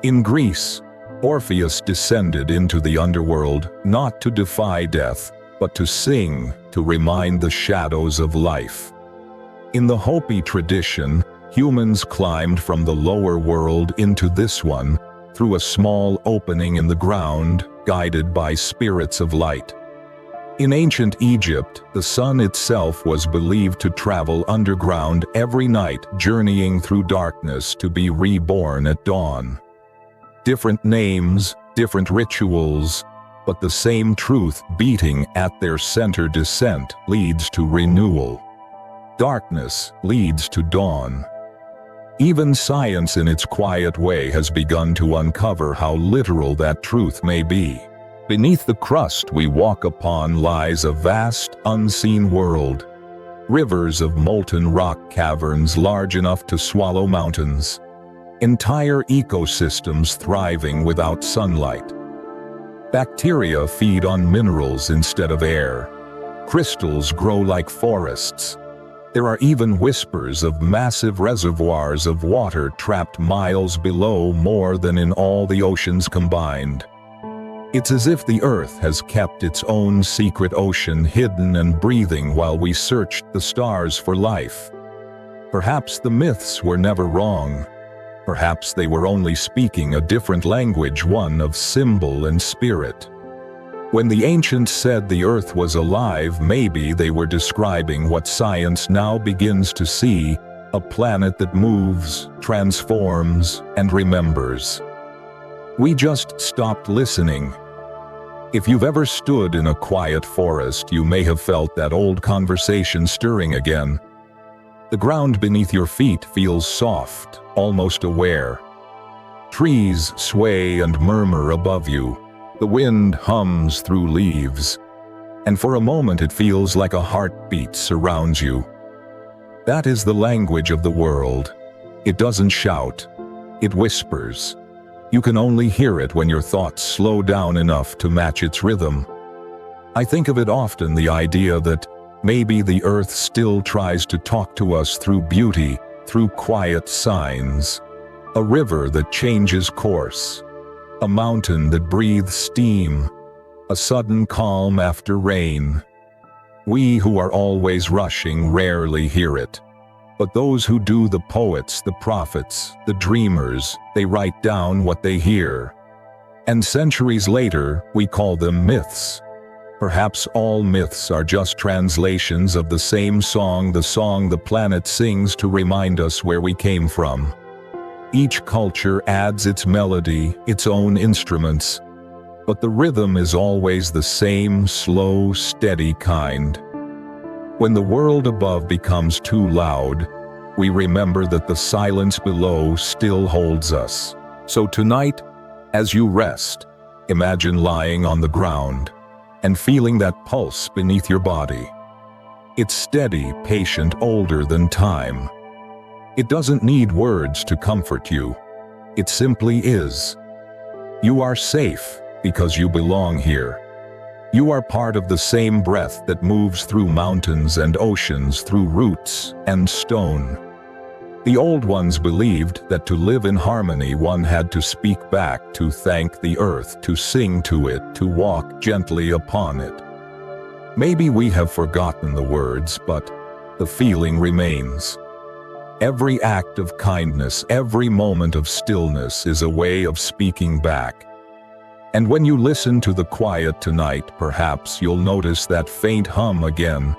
In Greece, Orpheus descended into the underworld not to defy death, but to sing, to remind the shadows of life. In the Hopi tradition, humans climbed from the lower world into this one through a small opening in the ground, guided by spirits of light. In ancient Egypt, the sun itself was believed to travel underground every night, journeying through darkness to be reborn at dawn. Different names, different rituals, but the same truth beating at their center. Descent leads to renewal. Darkness leads to dawn. Even science in its quiet way has begun to uncover how literal that truth may be. Beneath the crust we walk upon lies a vast, unseen world. Rivers of molten rock, caverns large enough to swallow mountains. Entire ecosystems thriving without sunlight. Bacteria feed on minerals instead of air. Crystals grow like forests. There are even whispers of massive reservoirs of water trapped miles below, more than in all the oceans combined. It's as if the earth has kept its own secret ocean hidden and breathing while we searched the stars for life. Perhaps the myths were never wrong. Perhaps they were only speaking a different language, one of symbol and spirit. When the ancients said the earth was alive, maybe they were describing what science now begins to see, a planet that moves, transforms, and remembers. We just stopped listening. If you've ever stood in a quiet forest, you may have felt that old conversation stirring again. The ground beneath your feet feels soft, almost aware. Trees sway and murmur above you. The wind hums through leaves. And for a moment it feels like a heartbeat surrounds you. That is the language of the world. It doesn't shout. It whispers. You can only hear it when your thoughts slow down enough to match its rhythm. I think of it often, the idea that maybe the earth still tries to talk to us through beauty, through quiet signs. A river that changes course. A mountain that breathes steam. A sudden calm after rain. We who are always rushing rarely hear it. But those who do, the poets, the prophets, the dreamers, they write down what they hear. And centuries later, we call them myths. Perhaps all myths are just translations of the same song the planet sings to remind us where we came from. Each culture adds its melody, its own instruments, but the rhythm is always the same, slow, steady kind. When the world above becomes too loud, we remember that the silence below still holds us. So tonight, as you rest, imagine lying on the ground and feeling that pulse beneath your body. It's steady, patient, older than time. It doesn't need words to comfort you. It simply is. You are safe because you belong here. You are part of the same breath that moves through mountains and oceans, through roots and stone. The old ones believed that to live in harmony one had to speak back, to thank the earth, to sing to it, to walk gently upon it. Maybe we have forgotten the words, but the feeling remains. Every act of kindness, every moment of stillness is a way of speaking back. And when you listen to the quiet tonight, perhaps you'll notice that faint hum again,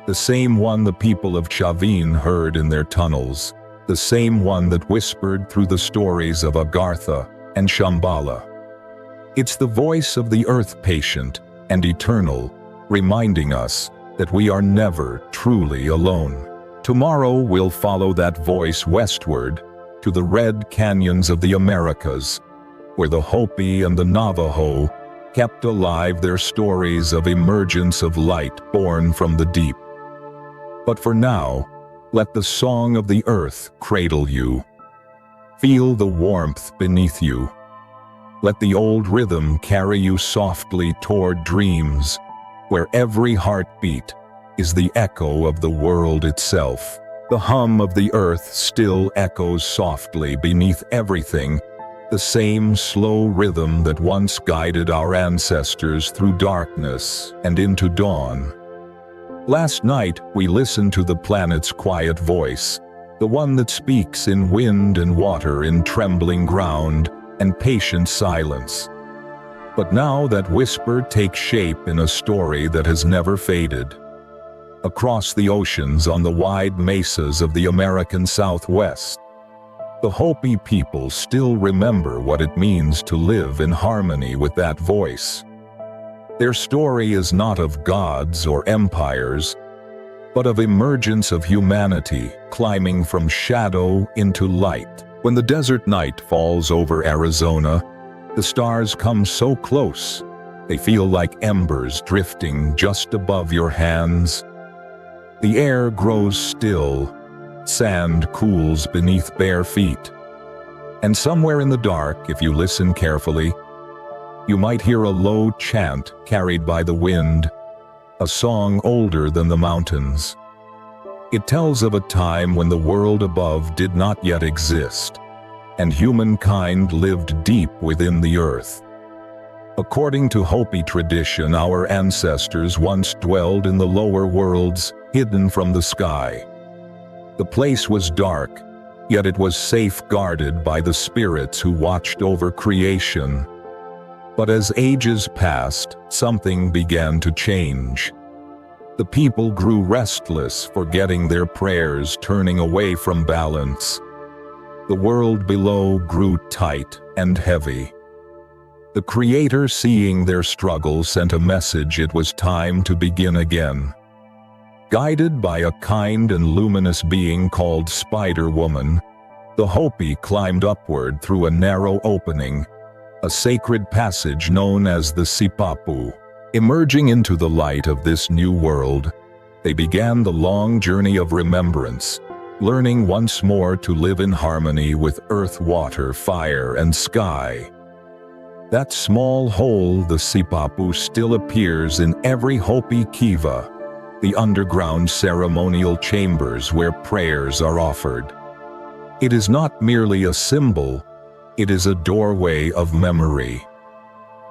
the same one the people of Chavin heard in their tunnels, the same one that whispered through the stories of Agartha and Shambhala. It's the voice of the earth, patient and eternal, reminding us that we are never truly alone. Tomorrow we'll follow that voice westward to the red canyons of the Americas, where the Hopi and the Navajo kept alive their stories of emergence of light born from the deep. But for now, let the song of the earth cradle you. Feel the warmth beneath you. Let the old rhythm carry you softly toward dreams, where every heartbeat is the echo of the world itself. The hum of the earth still echoes softly beneath everything, the same slow rhythm that once guided our ancestors through darkness and into dawn. Last night we listened to the planet's quiet voice, the one that speaks in wind and water, in trembling ground and patient silence. But now that whisper takes shape in a story that has never faded. Across the oceans, on the wide mesas of the American Southwest, the Hopi people still remember what it means to live in harmony with that voice. Their story is not of gods or empires, but of emergence of humanity climbing from shadow into light. When the desert night falls over Arizona, the stars come so close, they feel like embers drifting just above your hands. The air grows still, sand cools beneath bare feet. And somewhere in the dark, if you listen carefully, you might hear a low chant carried by the wind, a song older than the mountains. It tells of a time when the world above did not yet exist, and humankind lived deep within the earth. According to Hopi tradition, our ancestors once dwelled in the lower worlds, hidden from the sky. The place was dark, yet it was safeguarded by the spirits who watched over creation. But as ages passed, something began to change. The people grew restless, forgetting their prayers, turning away from balance. The world below grew tight and heavy. The Creator, seeing their struggle, sent a message: it was time to begin again. Guided by a kind and luminous being called Spider Woman, the Hopi climbed upward through a narrow opening, a sacred passage known as the Sipapu. Emerging into the light of this new world, they began the long journey of remembrance, learning once more to live in harmony with earth, water, fire, and sky. That small hole, the Sipapu, still appears in every Hopi kiva, the underground ceremonial chambers where prayers are offered. It is not merely a symbol, it is a doorway of memory.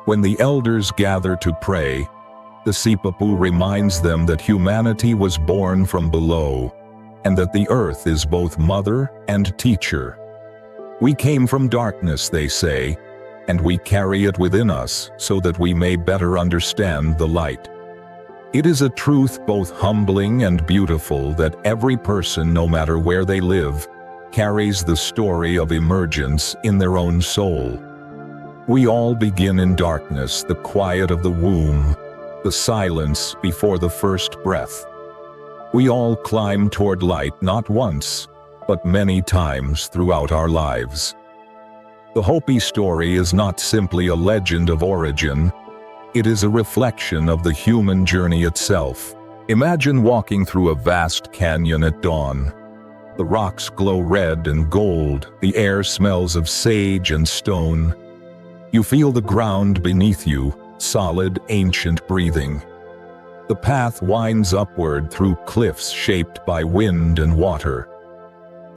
When the elders gather to pray, the Sipapu reminds them that humanity was born from below, and that the earth is both mother and teacher. We came from darkness, they say, and we carry it within us so that we may better understand the light. It is a truth both humbling and beautiful that every person, no matter where they live, carries the story of emergence in their own soul. We all begin in darkness, the quiet of the womb, the silence before the first breath. We all climb toward light not once, but many times throughout our lives. The Hopi story is not simply a legend of origin, it is a reflection of the human journey itself. Imagine walking through a vast canyon at dawn. The rocks glow red and gold, the air smells of sage and stone. You feel the ground beneath you, solid, ancient breathing. The path winds upward through cliffs shaped by wind and water.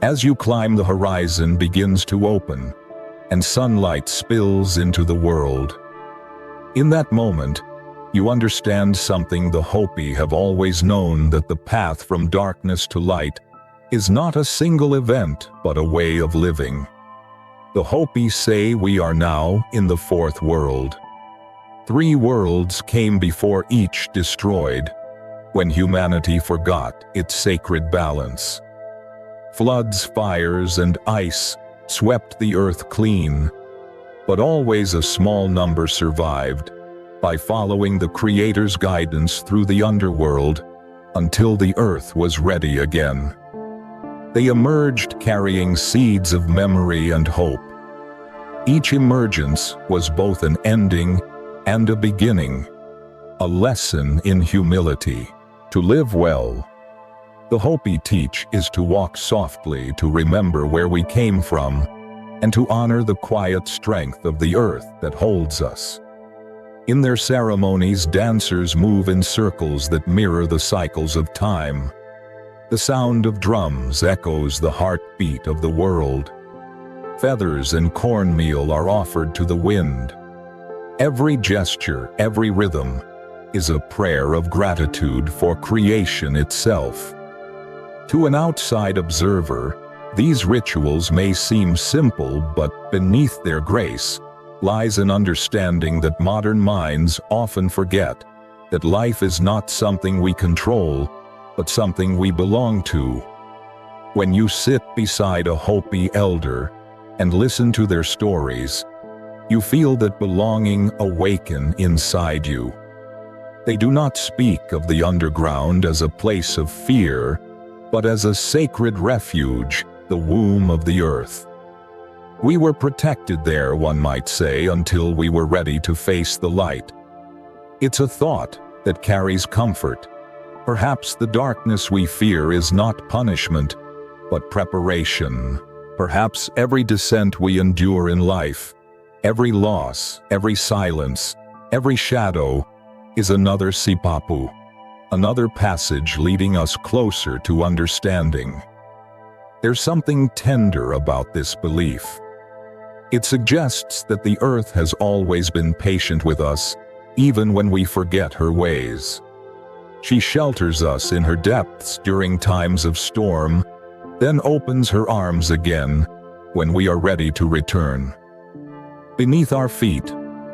As you climb, the horizon begins to open, and sunlight spills into the world. In that moment, you understand something the Hopi have always known, that the path from darkness to light is not a single event, but a way of living. The Hopi say we are now in the fourth world. 3 worlds came before, each destroyed, when humanity forgot its sacred balance. Floods, fires, and ice swept the earth clean, but always a small number survived by following the Creator's guidance through the underworld until the earth was ready again. They emerged carrying seeds of memory and hope. Each emergence was both an ending and a beginning, a lesson in humility. To live well, the Hopi teach, is to walk softly, to remember where we came from, and to honor the quiet strength of the earth that holds us. In their ceremonies, dancers move in circles that mirror the cycles of time. The sound of drums echoes the heartbeat of the world. Feathers and cornmeal are offered to the wind. Every gesture, every rhythm, is a prayer of gratitude for creation itself. To an outside observer, these rituals may seem simple, but beneath their grace lies an understanding that modern minds often forget, that life is not something we control, but something we belong to. When you sit beside a Hopi elder and listen to their stories, you feel that belonging awaken inside you. They do not speak of the underground as a place of fear, but as a sacred refuge, the womb of the earth. We were protected there, one might say, until we were ready to face the light. It's a thought that carries comfort. Perhaps the darkness we fear is not punishment, but preparation. Perhaps every descent we endure in life, every loss, every silence, every shadow, is another sipapu, another passage leading us closer to understanding. There's something tender about this belief. It suggests that the earth has always been patient with us, even when we forget her ways. She shelters us in her depths during times of storm, then opens her arms again when we are ready to return. Beneath our feet,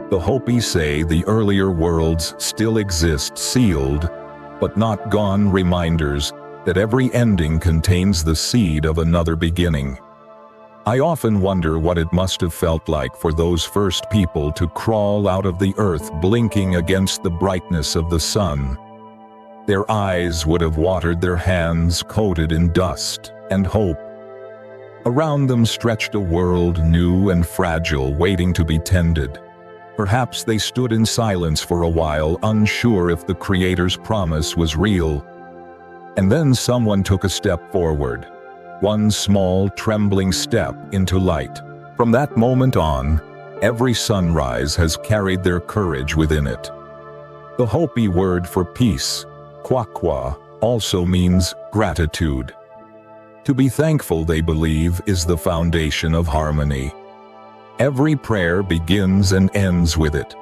the Hopi say the earlier worlds still exist, sealed, but not gone, reminders that every ending contains the seed of another beginning. I often wonder what it must have felt like for those first people to crawl out of the earth blinking against the brightness of the sun. Their eyes would have watered, their hands coated in dust and hope. Around them stretched a world new and fragile, waiting to be tended. Perhaps they stood in silence for a while, unsure if the Creator's promise was real. And then someone took a step forward, one small, trembling step into light. From that moment on, every sunrise has carried their courage within it. The Hopi word for peace, kwakwa, also means gratitude. To be thankful, they believe, is the foundation of harmony. Every prayer begins and ends with it.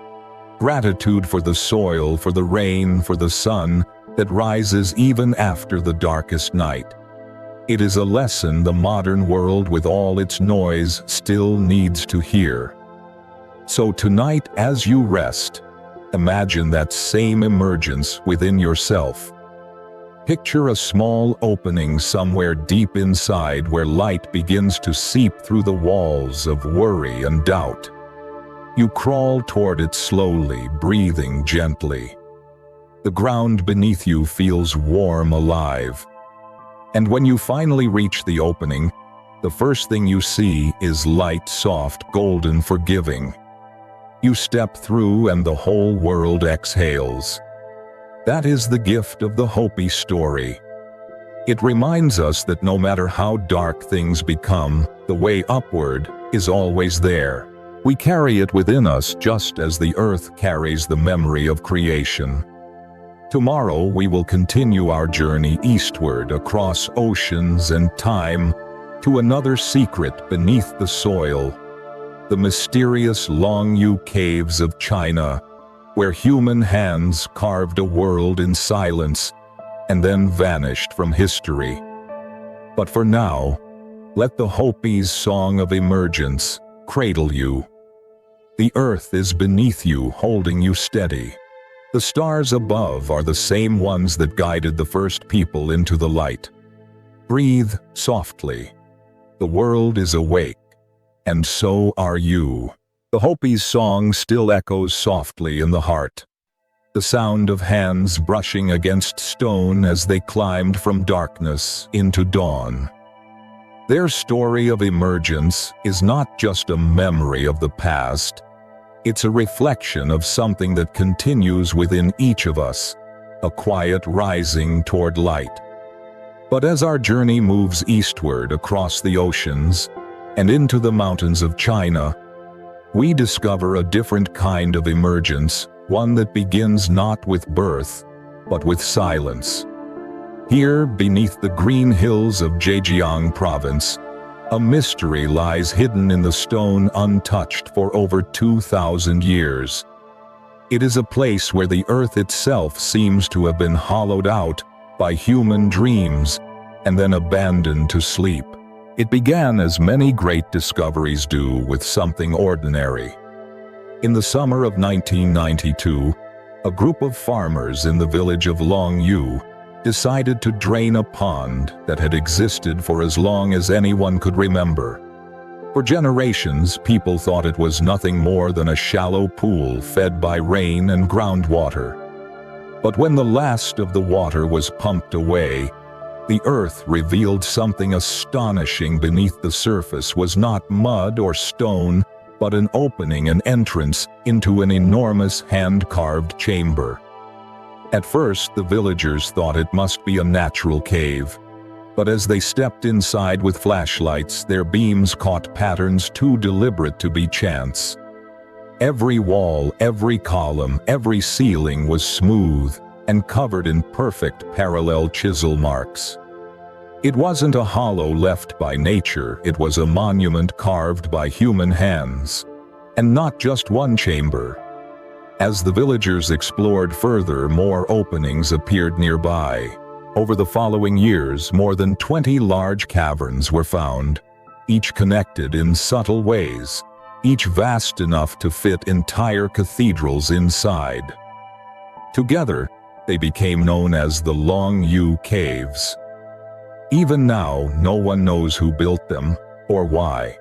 Gratitude for the soil, for the rain, for the sun that rises even after the darkest night. It is a lesson the modern world, with all its noise, still needs to hear. So tonight, as you rest, imagine that same emergence within yourself. Picture a small opening somewhere deep inside, where light begins to seep through the walls of worry and doubt. You crawl toward it slowly, breathing gently. The ground beneath you feels warm, alive. And when you finally reach the opening, the first thing you see is light, soft, golden, forgiving. You step through and the whole world exhales. That is the gift of the Hopi story. It reminds us that no matter how dark things become, the way upward is always there. We carry it within us just as the earth carries the memory of creation. Tomorrow we will continue our journey eastward across oceans and time to another secret beneath the soil, the mysterious Longyu caves of China, where human hands carved a world in silence and then vanished from history. But for now, let the Hopi's song of emergence cradle you. The earth is beneath you, holding you steady. The stars above are the same ones that guided the first people into the light. Breathe softly. The world is awake, and so are you. The Hopi's song still echoes softly in the heart, the sound of hands brushing against stone as they climbed from darkness into dawn. Their story of emergence is not just a memory of the past, it's a reflection of something that continues within each of us, a quiet rising toward light. But as our journey moves eastward across the oceans and into the mountains of China, we discover a different kind of emergence, one that begins not with birth, but with silence. Here, beneath the green hills of Zhejiang province, a mystery lies hidden in the stone untouched for over 2,000 years. It is a place where the earth itself seems to have been hollowed out by human dreams and then abandoned to sleep. It began as many great discoveries do, with something ordinary. In the summer of 1992, a group of farmers in the village of Longyu decided to drain a pond that had existed for as long as anyone could remember. For generations, people thought it was nothing more than a shallow pool fed by rain and groundwater. But when the last of the water was pumped away, the earth revealed something astonishing. Beneath the surface was not mud or stone, but an opening, an entrance into an enormous hand-carved chamber. At first, the villagers thought it must be a natural cave, but as they stepped inside with flashlights, their beams caught patterns too deliberate to be chance. Every wall, every column, every ceiling was smooth and covered in perfect parallel chisel marks. It wasn't a hollow left by nature, it was a monument carved by human hands. And not just one chamber. As the villagers explored further, more openings appeared nearby. Over the following years, more than 20 large caverns were found, each connected in subtle ways, each vast enough to fit entire cathedrals inside. Together, they became known as the Longyu Caves. Even now, no one knows who built them or why.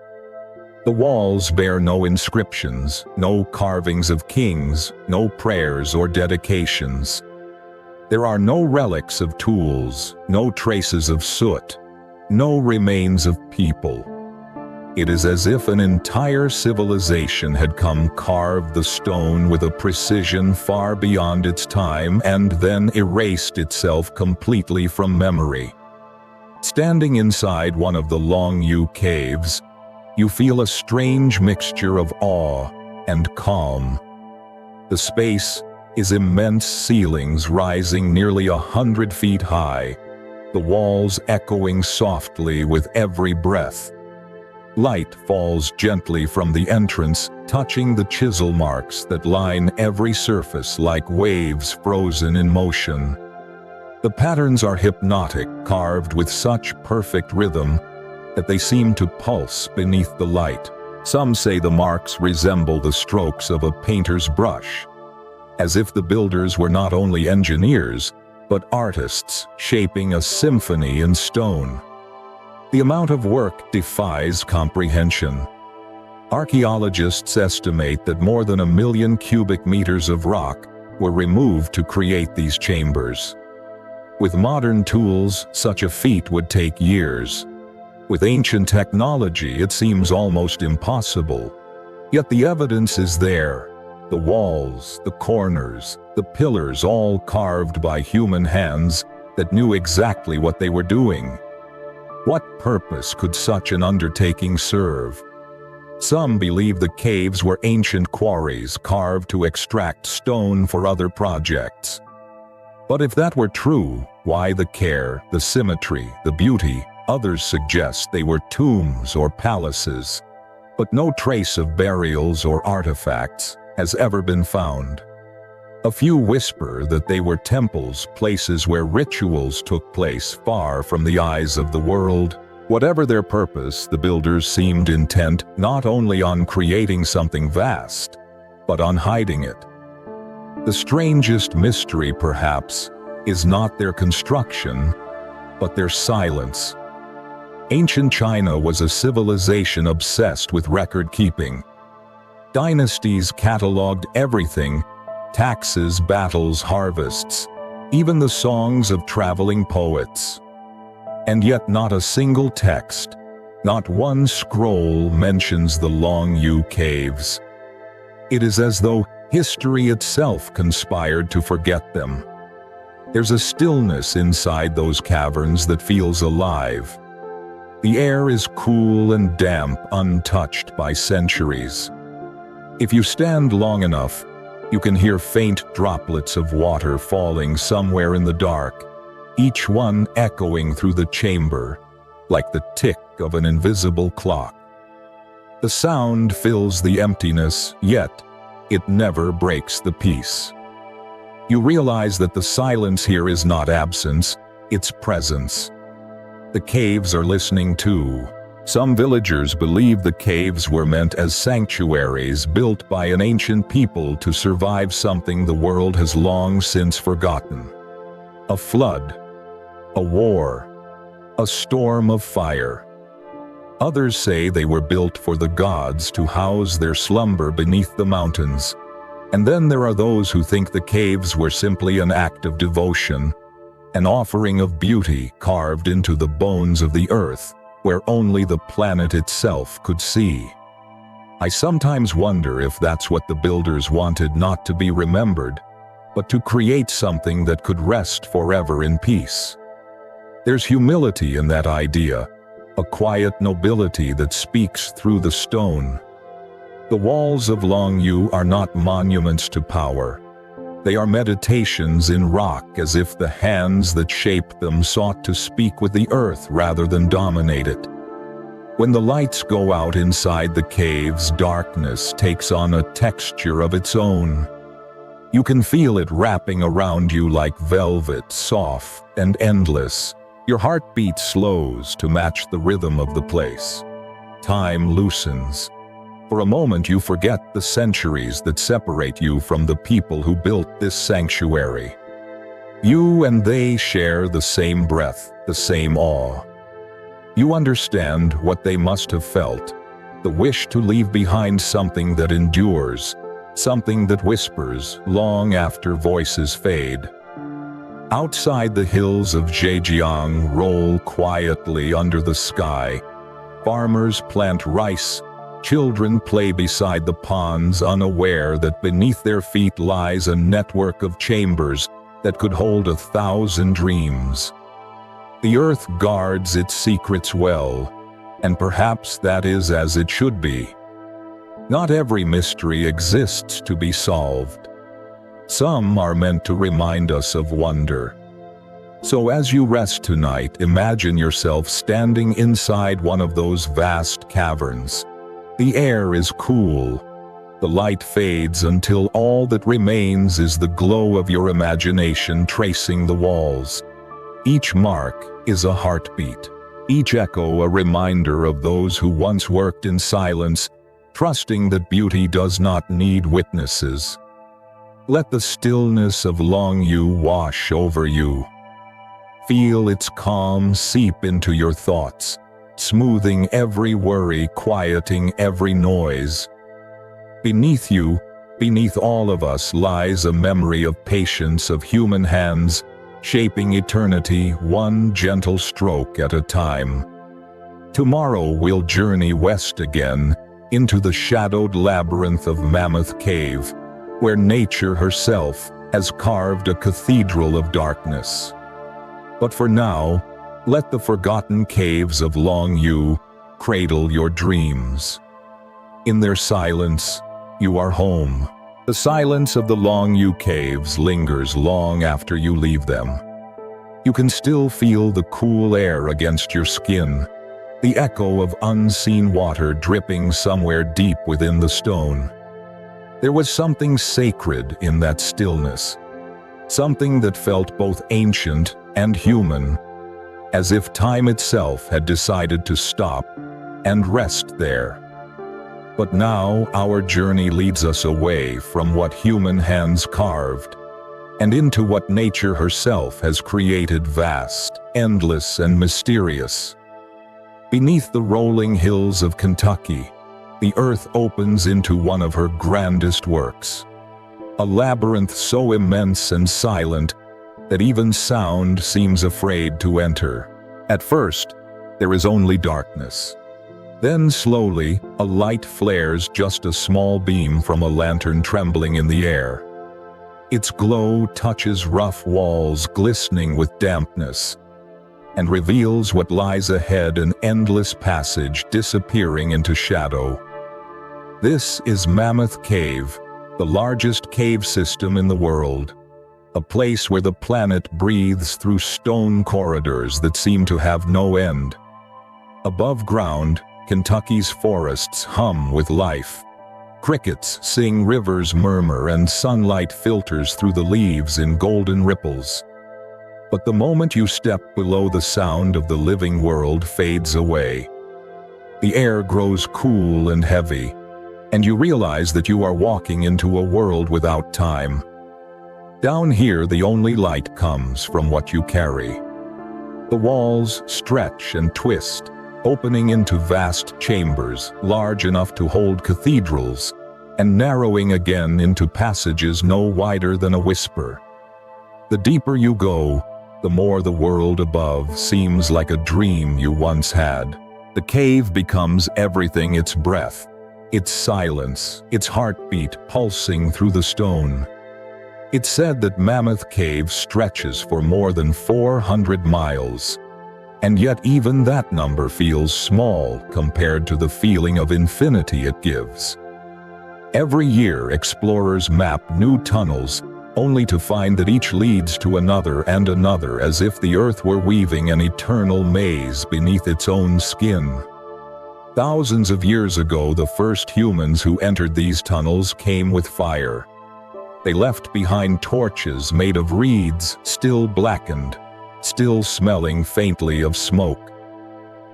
The walls bear no inscriptions, no carvings of kings, no prayers or dedications. There are no relics of tools, no traces of soot, no remains of people. It is as if an entire civilization had come, carved the stone with a precision far beyond its time, and then erased itself completely from memory. Standing inside one of the Longyu caves, you feel a strange mixture of awe and calm. The space is immense, ceilings rising nearly 100 feet high, the walls echoing softly with every breath. Light falls gently from the entrance, touching the chisel marks that line every surface like waves frozen in motion. The patterns are hypnotic, carved with such perfect rhythm that they seem to pulse beneath the light. Some say the marks resemble the strokes of a painter's brush, as if the builders were not only engineers, but artists shaping a symphony in stone. The amount of work defies comprehension. Archaeologists estimate that more than 1 million cubic meters of rock were removed to create these chambers. With modern tools, such a feat would take years. With ancient technology, it seems almost impossible. Yet the evidence is there. The walls, the corners, the pillars, all carved by human hands that knew exactly what they were doing. What purpose could such an undertaking serve? Some believe the caves were ancient quarries carved to extract stone for other projects. But if that were true, why the care, the symmetry, the beauty? Others suggest they were tombs or palaces, but no trace of burials or artifacts has ever been found. A few whisper that they were temples, places where rituals took place far from the eyes of the world. Whatever their purpose, the builders seemed intent not only on creating something vast, but on hiding it. The strangest mystery, perhaps, is not their construction, but their silence. Ancient China was a civilization obsessed with record-keeping. Dynasties catalogued everything: taxes, battles, harvests, even the songs of traveling poets. And yet not a single text, not one scroll mentions the Longyu Caves. It is as though history itself conspired to forget them. There's a stillness inside those caverns that feels alive. The air is cool and damp, untouched by centuries. If you stand long enough, you can hear faint droplets of water falling somewhere in the dark, each one echoing through the chamber like the tick of an invisible clock. The sound fills the emptiness, yet it never breaks the peace. You realize that the silence here is not absence, it's presence. The caves are listening too. Some villagers believe the caves were meant as sanctuaries built by an ancient people to survive something the world has long since forgotten. A flood, a war, a storm of fire. Others say they were built for the gods to house their slumber beneath the mountains. And then there are those who think the caves were simply an act of devotion, an offering of beauty carved into the bones of the earth, where only the planet itself could see. I sometimes wonder if that's what the builders wanted, not to be remembered, but to create something that could rest forever in peace. There's humility in that idea, a quiet nobility that speaks through the stone. The walls of Longyu are not monuments to power. They are meditations in rock, as if the hands that shaped them sought to speak with the earth rather than dominate it. When the lights go out inside the caves, darkness takes on a texture of its own. You can feel it wrapping around you like velvet, soft and endless. Your heartbeat slows to match the rhythm of the place. Time loosens. For a moment you forget the centuries that separate you from the people who built this sanctuary. You and they share the same breath, the same awe. You understand what they must have felt, the wish to leave behind something that endures, something that whispers long after voices fade. Outside, the hills of Zhejiang roll quietly under the sky. Farmers plant rice. Children play beside the ponds, unaware that beneath their feet lies a network of chambers that could hold 1,000 dreams. The earth guards its secrets well, and perhaps that is as it should be. Not every mystery exists to be solved. Some are meant to remind us of wonder. So as you rest tonight, imagine yourself standing inside one of those vast caverns. The air is cool. The light fades until all that remains is the glow of your imagination tracing the walls. Each mark is a heartbeat, each echo a reminder of those who once worked in silence, trusting that beauty does not need witnesses. Let the stillness of Longyu wash over you. Feel its calm seep into your thoughts, smoothing every worry, quieting every noise. Beneath you, beneath all of us, lies a memory of patience, of human hands, shaping eternity one gentle stroke at a time. Tomorrow we'll journey west again, into the shadowed labyrinth of Mammoth Cave, where nature herself has carved a cathedral of darkness. But for now, let the forgotten caves of Longyu cradle your dreams. In their silence, you are home. The silence of the long U caves lingers long after you leave them. You can still feel the cool air against your skin, the echo of unseen water dripping somewhere deep within the stone. There was something sacred in that stillness, something that felt both ancient and human, as if time itself had decided to stop and rest there. But now our journey leads us away from what human hands carved and into what nature herself has created, vast, endless, and mysterious. Beneath the rolling hills of Kentucky, the earth opens into one of her grandest works, a labyrinth so immense and silent that even sound seems afraid to enter. At first, there is only darkness. Then slowly, a light flares, just a small beam from a lantern trembling in the air. Its glow touches rough walls glistening with dampness and reveals what lies ahead, an endless passage disappearing into shadow. This is Mammoth Cave, the largest cave system in the world, a place where the planet breathes through stone corridors that seem to have no end. Above ground, Kentucky's forests hum with life. Crickets sing, rivers murmur, and sunlight filters through the leaves in golden ripples. But the moment you step below, the sound of the living world fades away. The air grows cool and heavy, and you realize that you are walking into a world without time. Down here, the only light comes from what you carry. The walls stretch and twist, opening into vast chambers large enough to hold cathedrals, and narrowing again into passages no wider than a whisper. The deeper you go, the more the world above seems like a dream you once had. The cave becomes everything: its breath, its silence, its heartbeat pulsing through the stone. It's said that Mammoth Cave stretches for more than 400 miles. And yet even that number feels small compared to the feeling of infinity it gives. Every year, explorers map new tunnels, only to find that each leads to another and another, as if the earth were weaving an eternal maze beneath its own skin. Thousands of years ago, the first humans who entered these tunnels came with fire. They left behind torches made of reeds, still blackened, still smelling faintly of smoke.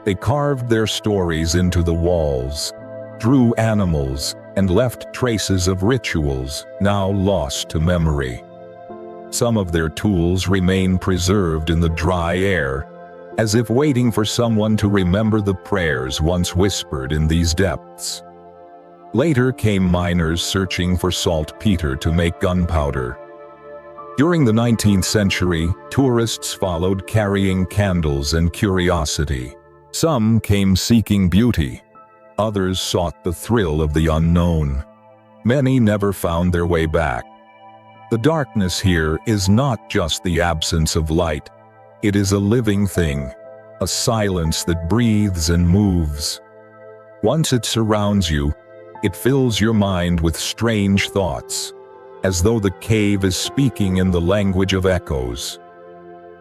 They carved their stories into the walls, drew animals, and left traces of rituals now lost to memory. Some of their tools remain preserved in the dry air, as if waiting for someone to remember the prayers once whispered in these depths. Later came miners searching for saltpeter to make gunpowder. During the 19th century, tourists followed, carrying candles and curiosity. Some came seeking beauty. Others sought the thrill of the unknown. Many never found their way back. The darkness here is not just the absence of light. It is a living thing, a silence that breathes and moves. Once it surrounds you, it fills your mind with strange thoughts, as though the cave is speaking in the language of echoes.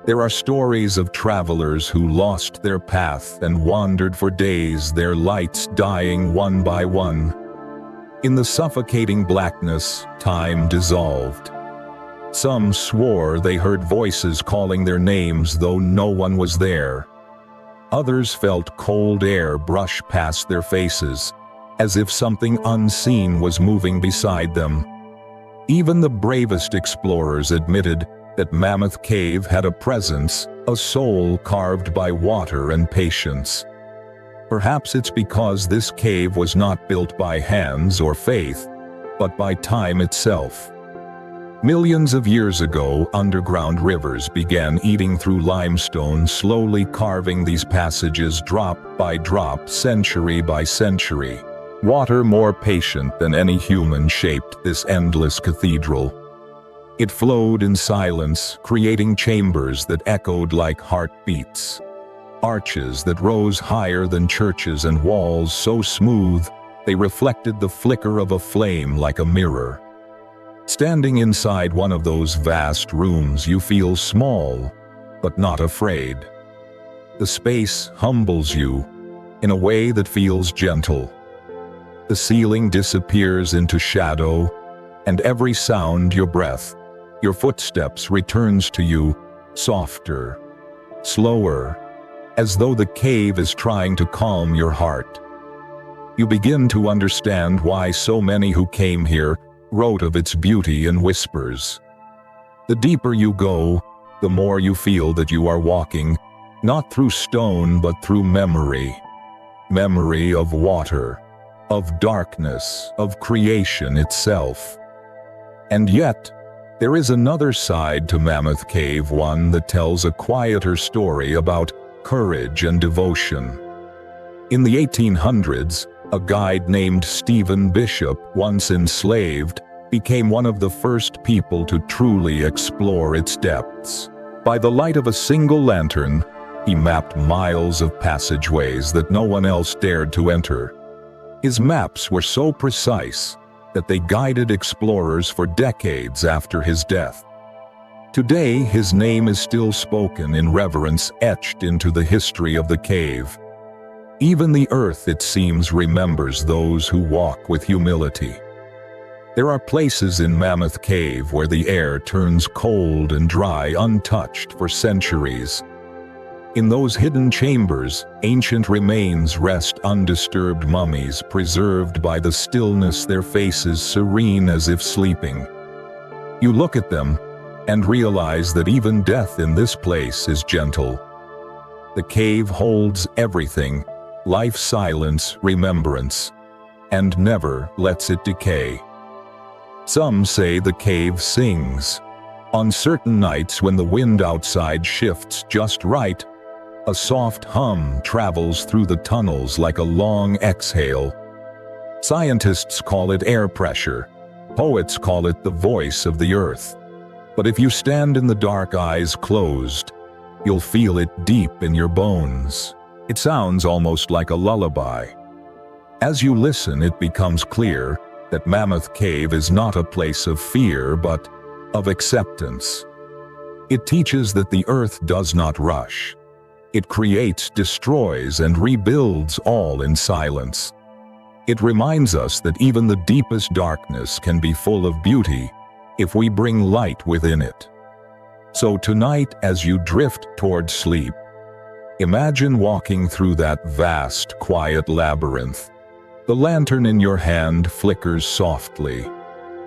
There are stories of travelers who lost their path and wandered for days, their lights dying one by one. In the suffocating blackness, time dissolved. Some swore they heard voices calling their names, though no one was there. Others felt cold air brush past their faces, as if something unseen was moving beside them. Even the bravest explorers admitted that Mammoth Cave had a presence, a soul carved by water and patience. Perhaps it's because this cave was not built by hands or faith, but by time itself. Millions of years ago, underground rivers began eating through limestone, slowly carving these passages drop by drop, century by century. Water, more patient than any human, shaped this endless cathedral. It flowed in silence, creating chambers that echoed like heartbeats. Arches that rose higher than churches, and walls so smooth They reflected the flicker of a flame like a mirror. Standing inside one of those vast rooms, you feel small, but not afraid. The space humbles you in a way that feels gentle. The ceiling disappears into shadow, and every sound, your breath, your footsteps, returns to you, softer, slower, as though the cave is trying to calm your heart. You begin to understand why so many who came here wrote of its beauty in whispers. The deeper you go, the more you feel that you are walking, not through stone but through memory. Memory of water, of darkness, of creation itself. And yet, there is another side to Mammoth Cave, one that tells a quieter story about courage and devotion. In the 1800s, a guide named Stephen Bishop, once enslaved, became one of the first people to truly explore its depths. By the light of a single lantern, he mapped miles of passageways that no one else dared to enter. His maps were so precise that they guided explorers for decades after his death. Today, his name is still spoken in reverence, etched into the history of the cave. Even the earth, it seems, remembers those who walk with humility. There are places in Mammoth Cave where the air turns cold and dry, untouched for centuries. In those hidden chambers, ancient remains rest, undisturbed mummies preserved by the stillness, their faces serene as if sleeping. You look at them and realize that even death in this place is gentle. The cave holds everything: life, silence, remembrance, and never lets it decay. Some say the cave sings. On certain nights when the wind outside shifts just right, a soft hum travels through the tunnels like a long exhale. Scientists call it air pressure. Poets call it the voice of the earth. But if you stand in the dark, eyes closed, you'll feel it deep in your bones. It sounds almost like a lullaby. As you listen, it becomes clear that Mammoth Cave is not a place of fear, but of acceptance. It teaches that the earth does not rush. It creates, destroys, and rebuilds all in silence. It reminds us that even the deepest darkness can be full of beauty if we bring light within it. So tonight, as you drift toward sleep, imagine walking through that vast, quiet labyrinth. The lantern in your hand flickers softly,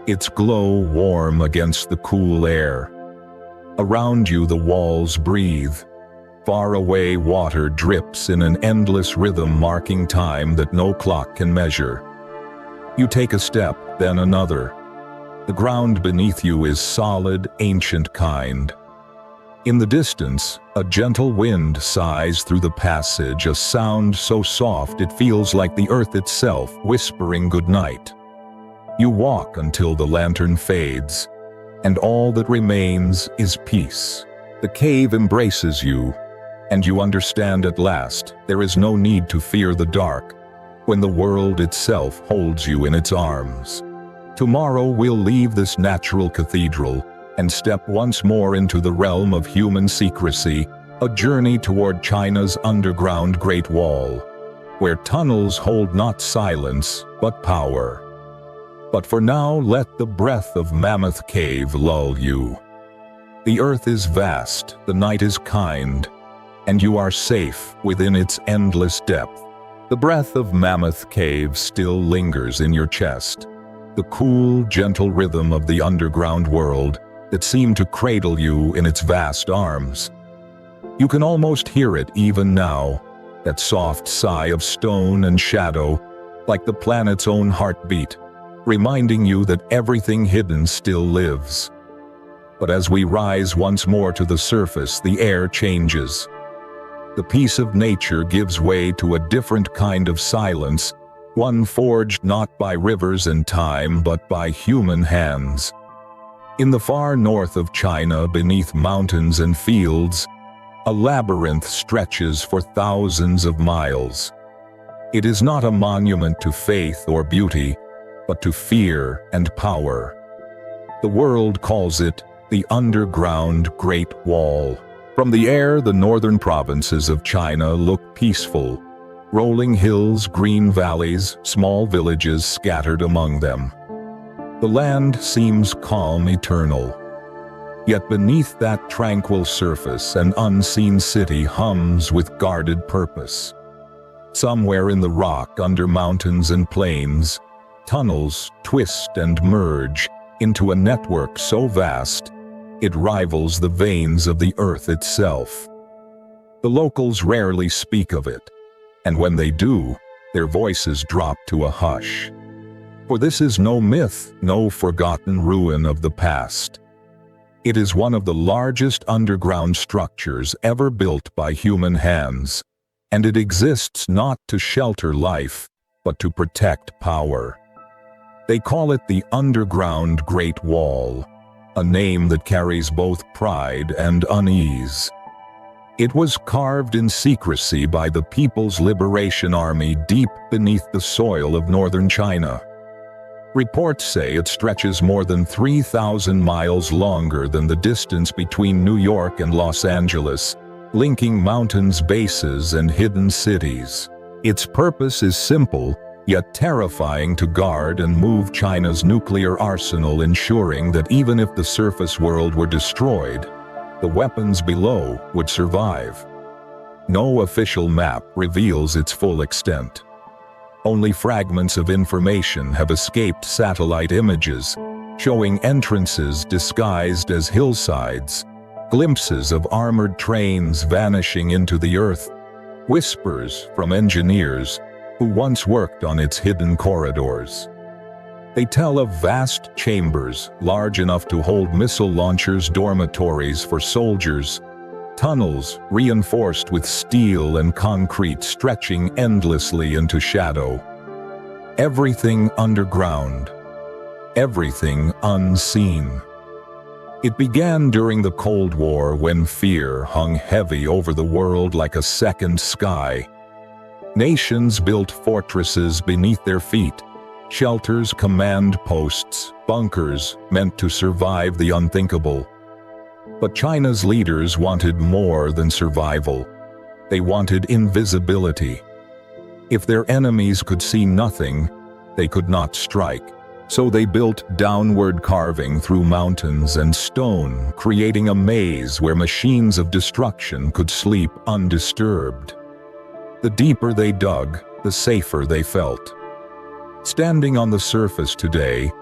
its glow warm against the cool air. Around you, the walls breathe. Far away, water drips in an endless rhythm, marking time that no clock can measure. You take a step, then another. The ground beneath you is solid, ancient, kind. In the distance, a gentle wind sighs through the passage, a sound so soft it feels like the earth itself whispering goodnight. You walk until the lantern fades, and all that remains is peace. The cave embraces you, and you understand at last there is no need to fear the dark when the world itself holds you in its arms. Tomorrow we'll leave this natural cathedral and step once more into the realm of human secrecy, a journey toward China's underground Great Wall, where tunnels hold not silence but power. But for now, let the breath of Mammoth Cave lull you. The earth is vast, the night is kind, and you are safe within its endless depth. The breath of Mammoth Cave still lingers in your chest, the cool, gentle rhythm of the underground world that seemed to cradle you in its vast arms. You can almost hear it even now, that soft sigh of stone and shadow, like the planet's own heartbeat, reminding you that everything hidden still lives. But as we rise once more to the surface, the air changes. The peace of nature gives way to a different kind of silence, one forged not by rivers and time but by human hands. In the far north of China, beneath mountains and fields, a labyrinth stretches for thousands of miles. It is not a monument to faith or beauty, but to fear and power. The world calls it the underground Great Wall. From the air, the northern provinces of China look peaceful. Rolling hills, green valleys, small villages scattered among them. The land seems calm, eternal. Yet beneath that tranquil surface, an unseen city hums with guarded purpose. Somewhere in the rock, under mountains and plains, tunnels twist and merge into a network so vast, it rivals the veins of the earth itself. The locals rarely speak of it, and when they do, their voices drop to a hush. For this is no myth, no forgotten ruin of the past. It is one of the largest underground structures ever built by human hands, and it exists not to shelter life, but to protect power. They call it the Underground Great Wall, a name that carries both pride and unease. It was carved in secrecy by the People's Liberation Army deep beneath the soil of northern China. Reports say it stretches more than 3,000 miles longer than the distance between New York and Los Angeles, linking mountains, bases, and hidden cities. Its purpose is simple, yet terrifying to guard and move China's nuclear arsenal, ensuring that even if the surface world were destroyed, the weapons below would survive. No official map reveals its full extent. Only fragments of information have escaped satellite images, showing entrances disguised as hillsides, glimpses of armored trains vanishing into the earth, whispers from engineers who once worked on its hidden corridors. They tell of vast chambers, large enough to hold missile launchers, dormitories for soldiers, tunnels reinforced with steel and concrete stretching endlessly into shadow. Everything underground, everything unseen. It began during the Cold War, when fear hung heavy over the world like a second sky. Nations built fortresses beneath their feet, shelters, command posts, bunkers meant to survive the unthinkable. But China's leaders wanted more than survival. They wanted invisibility. If their enemies could see nothing, they could not strike. So they built downward carving through mountains and stone, creating a maze where machines of destruction could sleep undisturbed. The deeper they dug, the safer they felt. Standing on the surface today,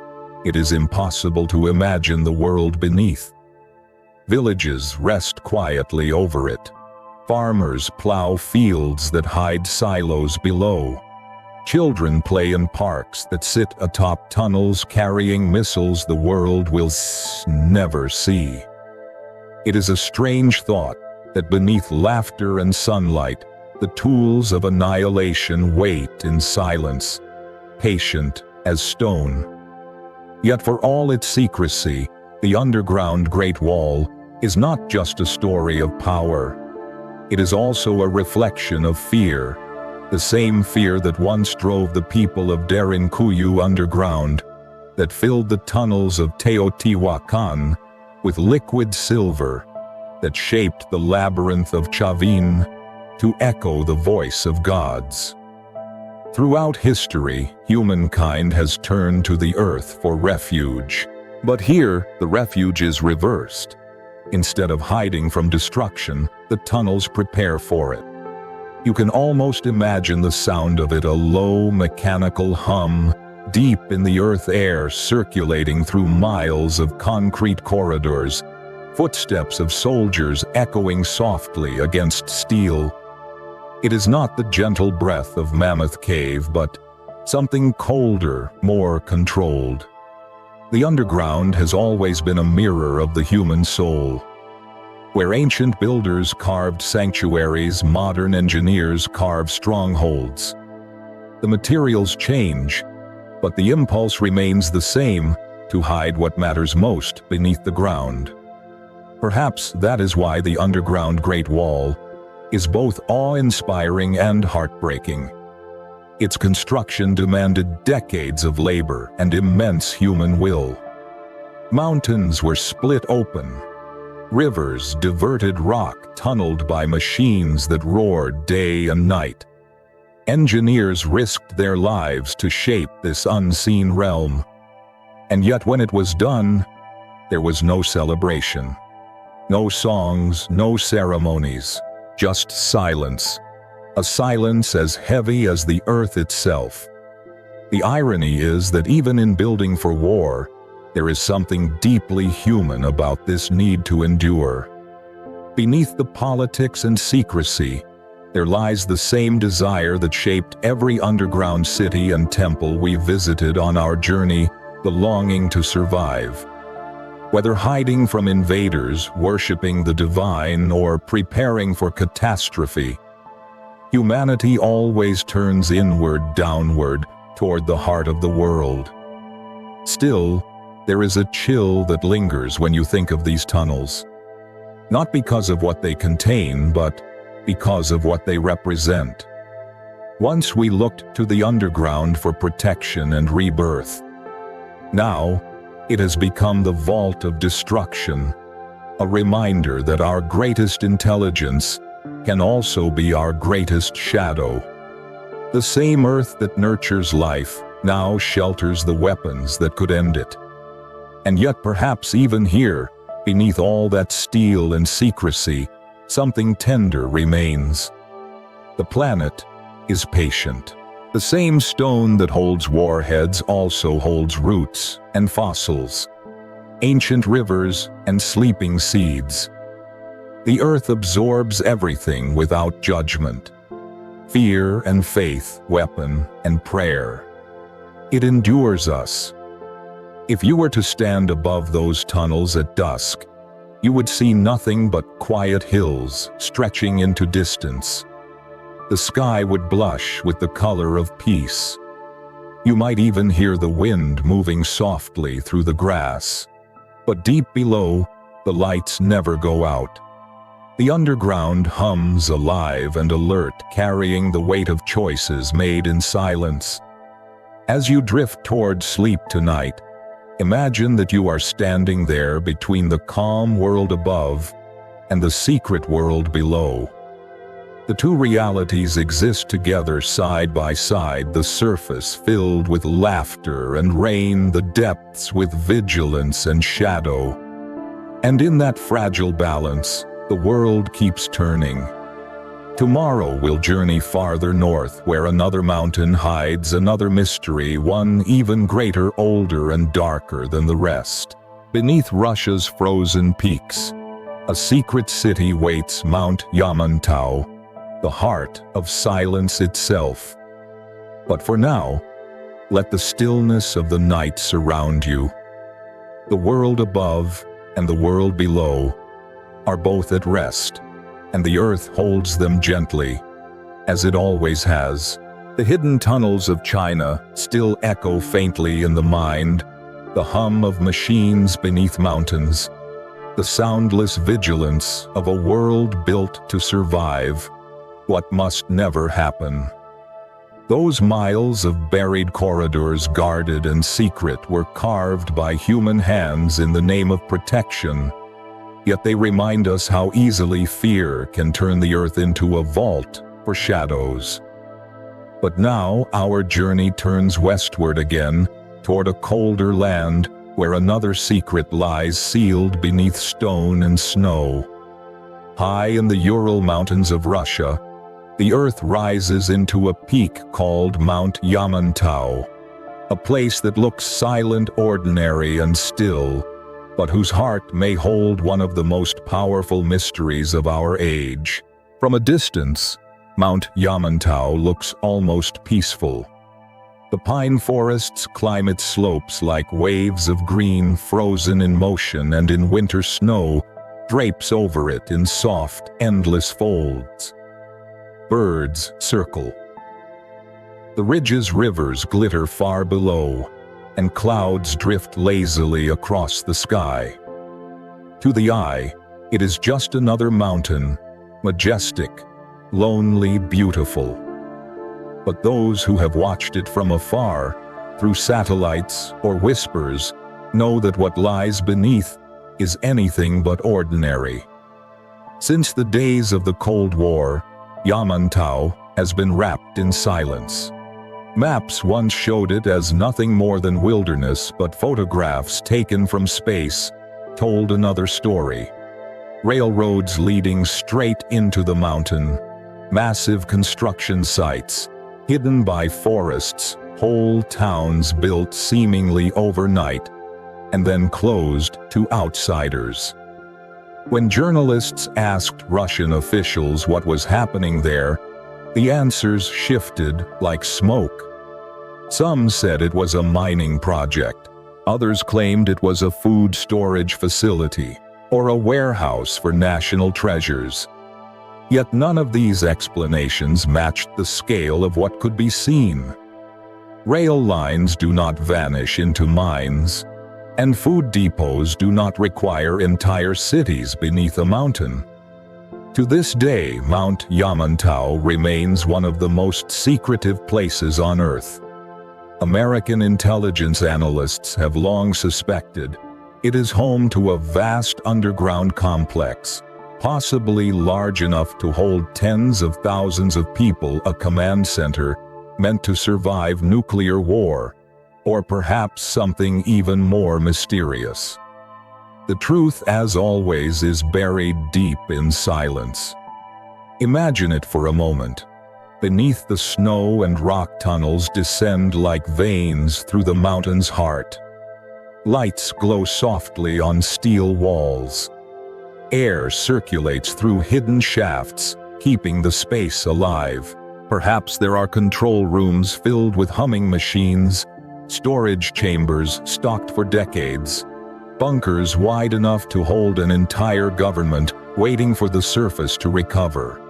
it is impossible to imagine the world beneath. Villages rest quietly over it. Farmers plow fields that hide silos below. Children play in parks that sit atop tunnels carrying missiles the world will never see. It is a strange thought that beneath laughter and sunlight, the tools of annihilation wait in silence, patient as stone. Yet for all its secrecy, the underground Great Wall is not just a story of power. It is also a reflection of fear, the same fear that once drove the people of Derinkuyu underground, that filled the tunnels of Teotihuacan with liquid silver, that shaped the labyrinth of Chavin to echo the voice of gods. Throughout history, humankind has turned to the earth for refuge. But here, the refuge is reversed. Instead of hiding from destruction, the tunnels prepare for it. You can almost imagine the sound of it, a low mechanical hum, deep in the earth air circulating through miles of concrete corridors, footsteps of soldiers echoing softly against steel. It is not the gentle breath of Mammoth Cave, but something colder, more controlled. The underground has always been a mirror of the human soul. Where ancient builders carved sanctuaries, modern engineers carve strongholds. The materials change, but the impulse remains the same, to hide what matters most beneath the ground. Perhaps that is why the underground Great Wall is both awe-inspiring and heartbreaking. Its construction demanded decades of labor and immense human will. Mountains were split open. Rivers diverted rock tunneled by machines that roared day and night. Engineers risked their lives to shape this unseen realm. And yet when it was done, there was no celebration. No songs, no ceremonies, just silence. A silence as heavy as the earth itself. The irony is that even in building for war, there is something deeply human about this need to endure. Beneath the politics and secrecy, there lies the same desire that shaped every underground city and temple we visited on our journey, the longing to survive. Whether hiding from invaders, worshiping the divine, or preparing for catastrophe, humanity always turns inward, downward, toward the heart of the world. Still, there is a chill that lingers when you think of these tunnels. Not because of what they contain, but because of what they represent. Once we looked to the underground for protection and rebirth. Now, it has become the vault of destruction, a reminder that our greatest intelligence can also be our greatest shadow. The same earth that nurtures life now shelters the weapons that could end it. And yet perhaps even here, beneath all that steel and secrecy, something tender remains. The planet is patient. The same stone that holds warheads also holds roots and fossils, ancient rivers and sleeping seeds. The earth absorbs everything without judgment. Fear and faith, weapon and prayer. It endures us. If you were to stand above those tunnels at dusk, you would see nothing but quiet hills stretching into distance. The sky would blush with the color of peace. You might even hear the wind moving softly through the grass. But deep below, the lights never go out. The underground hums alive and alert, carrying the weight of choices made in silence. As you drift toward sleep tonight, imagine that you are standing there between the calm world above and the secret world below. The two realities exist together side by side, the surface filled with laughter and rain, the depths with vigilance and shadow. And in that fragile balance, the world keeps turning. Tomorrow we'll journey farther north, where another mountain hides another mystery, one even greater, older and darker than the rest. Beneath Russia's frozen peaks, a secret city waits, Mount Yamantau, the heart of silence itself. But for now, let the stillness of the night surround you. The world above and the world below are both at rest, and the earth holds them gently, as it always has. The hidden tunnels of China still echo faintly in the mind, the hum of machines beneath mountains, the soundless vigilance of a world built to survive what must never happen. Those miles of buried corridors, guarded and secret, were carved by human hands in the name of protection, yet they remind us how easily fear can turn the earth into a vault for shadows. But now our journey turns westward again, toward a colder land where another secret lies sealed beneath stone and snow. High in the Ural Mountains of Russia, the earth rises into a peak called Mount Yamantau, a place that looks silent, ordinary, and still, but whose heart may hold one of the most powerful mysteries of our age. From a distance, Mount Yamantau looks almost peaceful. The pine forests climb its slopes like waves of green frozen in motion, and in winter snow drapes over it in soft, endless folds. Birds circle. The ridge's rivers glitter far below, and clouds drift lazily across the sky. To the eye, it is just another mountain, majestic, lonely, beautiful. but those who have watched it from afar, through satellites or whispers, know that what lies beneath is anything but ordinary. Since the days of the Cold War, Yamantau has been wrapped in silence. Maps once showed it as nothing more than wilderness, but photographs taken from space told another story. Railroads leading straight into the mountain, massive construction sites, hidden by forests, whole towns built seemingly overnight, and then closed to outsiders. When journalists asked Russian officials what was happening there, the answers shifted like smoke. Some said it was a mining project. Others claimed it was a food storage facility or a warehouse for national treasures. Yet none of these explanations matched the scale of what could be seen. Rail lines do not vanish into mines, and food depots do not require entire cities beneath a mountain. To this day, Mount Yamantau remains one of the most secretive places on Earth. American intelligence analysts have long suspected it is home to a vast underground complex, possibly large enough to hold tens of thousands of people, a command center meant to survive nuclear war, or perhaps something even more mysterious. The truth, as always, is buried deep in silence. Imagine it for a moment. Beneath the snow and rock tunnels descend like veins through the mountain's heart. Lights glow softly on steel walls. Air circulates through hidden shafts, keeping the space alive. Perhaps there are control rooms filled with humming machines, storage chambers stocked for decades, bunkers wide enough to hold an entire government waiting for the surface to recover.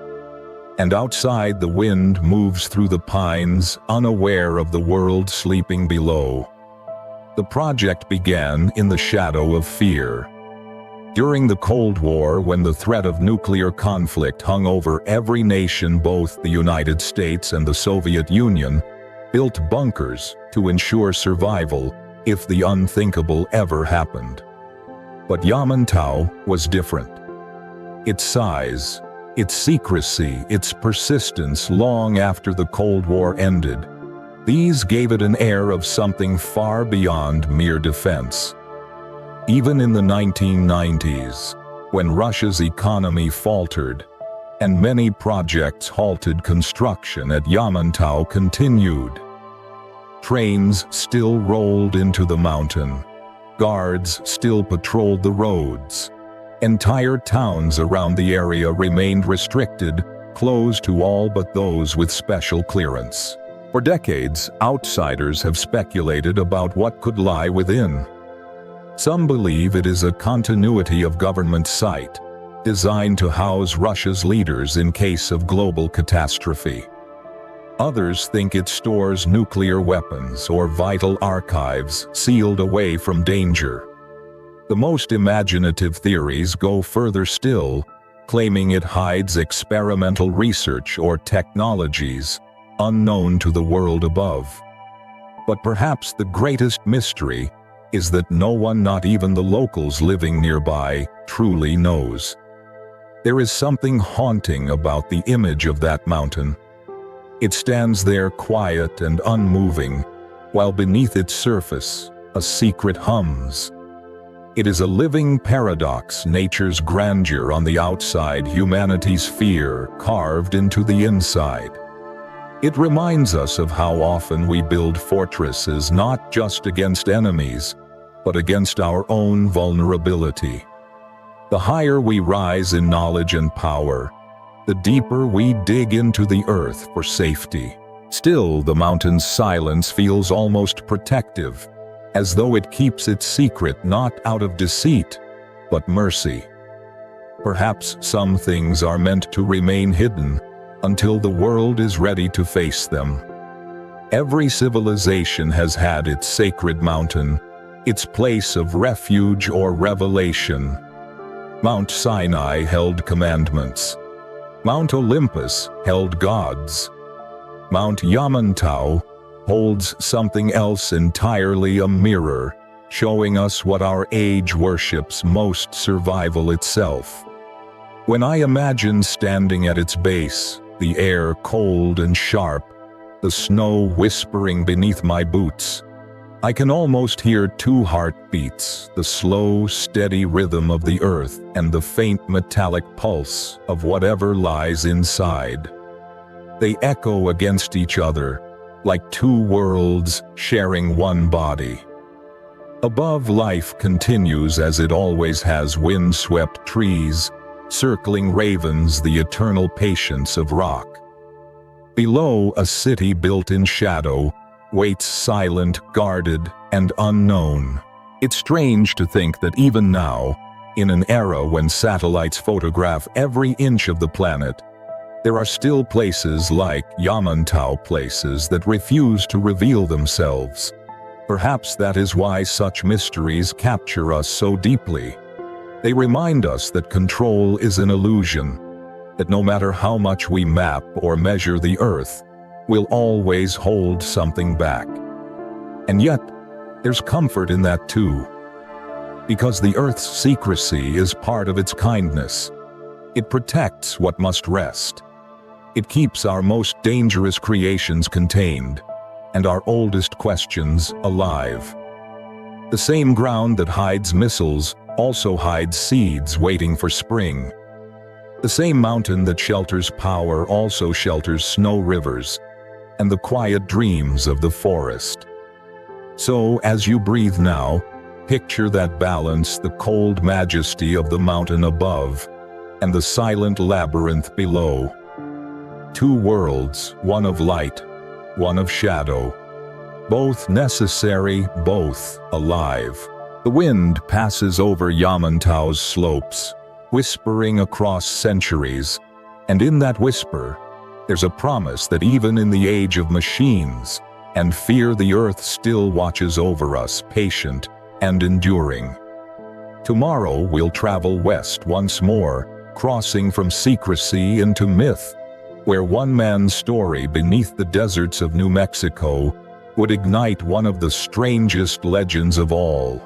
And outside, the wind moves through the pines, unaware of the world sleeping below. The project began in the shadow of fear. During the Cold War, when the threat of nuclear conflict hung over every nation, both the United States and the Soviet Union built bunkers to ensure survival if the unthinkable ever happened. But Yamantau was different. Its size, its secrecy, its persistence long after the Cold War ended, these gave it an air of something far beyond mere defense. Even in the 1990s, when Russia's economy faltered and many projects halted, construction at Yamantau continued. Trains still rolled into the mountain. Guards still patrolled the roads. Entire towns around the area remained restricted, closed to all but those with special clearance. For decades, outsiders have speculated about what could lie within. Some believe it is a continuity of government site, designed to house Russia's leaders in case of global catastrophe. Others think it stores nuclear weapons or vital archives sealed away from danger. The most imaginative theories go further still, claiming it hides experimental research or technologies unknown to the world above. But perhaps the greatest mystery is that no one, not even the locals living nearby, truly knows. There is something haunting about the image of that mountain. It stands there quiet and unmoving, while beneath its surface, a secret hums. It is a living paradox, nature's grandeur on the outside, humanity's fear carved into the inside. It reminds us of how often we build fortresses not just against enemies, but against our own vulnerability. The higher we rise in knowledge and power, the deeper we dig into the earth for safety. Still, the mountain's silence feels almost protective, as though it keeps its secret not out of deceit, but mercy. Perhaps some things are meant to remain hidden until the world is ready to face them. Every civilization has had its sacred mountain, its place of refuge or revelation. Mount Sinai held commandments. Mount Olympus held gods. Mount Yamantau holds something else entirely, a mirror, showing us what our age worships most: survival itself. When I imagine standing at its base, the air cold and sharp, the snow whispering beneath my boots, I can almost hear two heartbeats: the slow, steady rhythm of the earth and the faint metallic pulse of whatever lies inside. They echo against each other, like two worlds sharing one body. Above, life continues as it always has: wind-swept trees, circling ravens, the eternal patience of rock. Below, a city built in shadow waits, silent, guarded, and unknown. It's strange to think that even now, in an era when satellites photograph every inch of the planet, there are still places like Yamantau, places that refuse to reveal themselves. Perhaps that is why such mysteries capture us so deeply. They remind us that control is an illusion, that no matter how much we map or measure the earth, we'll always hold something back. And yet, there's comfort in that too. Because the earth's secrecy is part of its kindness. It protects what must rest. It keeps our most dangerous creations contained, and our oldest questions alive. The same ground that hides missiles also hides seeds waiting for spring. The same mountain that shelters power also shelters snow rivers and the quiet dreams of the forest. So, as you breathe now, picture that balance: the cold majesty of the mountain above and the silent labyrinth below. Two worlds, one of light, one of shadow. Both necessary, both alive. The wind passes over Yamantau's slopes, whispering across centuries, and in that whisper, there's a promise that even in the age of machines and fear, the earth still watches over us, patient and enduring. Tomorrow we'll travel west once more, crossing from secrecy into myth, where one man's story beneath the deserts of New Mexico would ignite one of the strangest legends of all.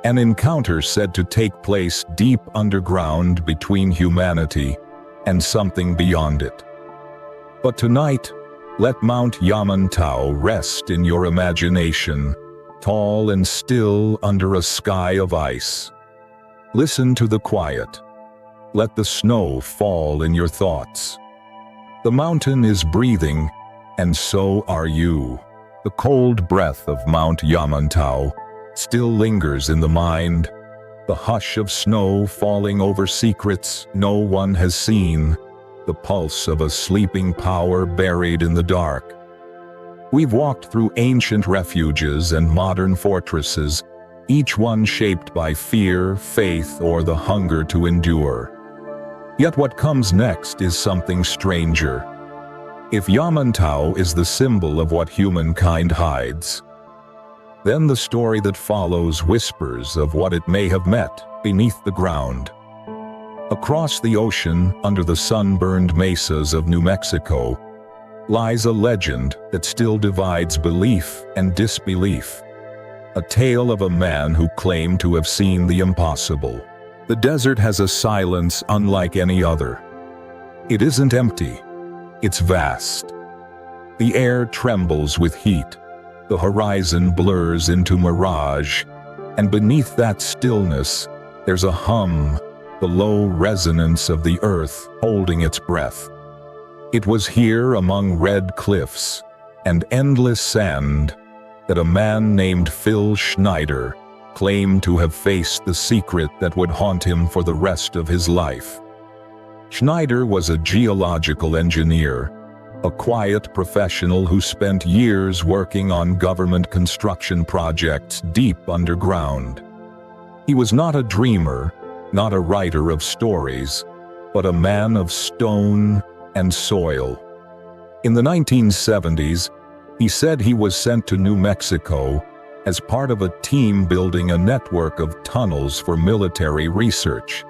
An encounter said to take place deep underground between humanity and something beyond it. But tonight, let Mount Yamantau rest in your imagination, tall and still under a sky of ice. Listen to the quiet. Let the snow fall in your thoughts. The mountain is breathing, and so are you. The cold breath of Mount Yamantau still lingers in the mind, the hush of snow falling over secrets no one has seen, the pulse of a sleeping power buried in the dark. We've walked through ancient refuges and modern fortresses, each one shaped by fear, faith, or the hunger to endure. Yet what comes next is something stranger. If Yamantau is the symbol of what humankind hides, then the story that follows whispers of what it may have met beneath the ground. Across the ocean, under the sunburned mesas of New Mexico, lies a legend that still divides belief and disbelief. A tale of a man who claimed to have seen the impossible. The desert has a silence unlike any other. It isn't empty, it's vast. The air trembles with heat, the horizon blurs into mirage, and beneath that stillness, there's a hum, the low resonance of the earth holding its breath. It was here among red cliffs and endless sand that a man named Phil Schneider claimed to have faced the secret that would haunt him for the rest of his life. Schneider was a geological engineer, a quiet professional who spent years working on government construction projects deep underground. He was not a dreamer, not a writer of stories, but a man of stone and soil. In the 1970s, he said he was sent to New Mexico as part of a team building a network of tunnels for military research.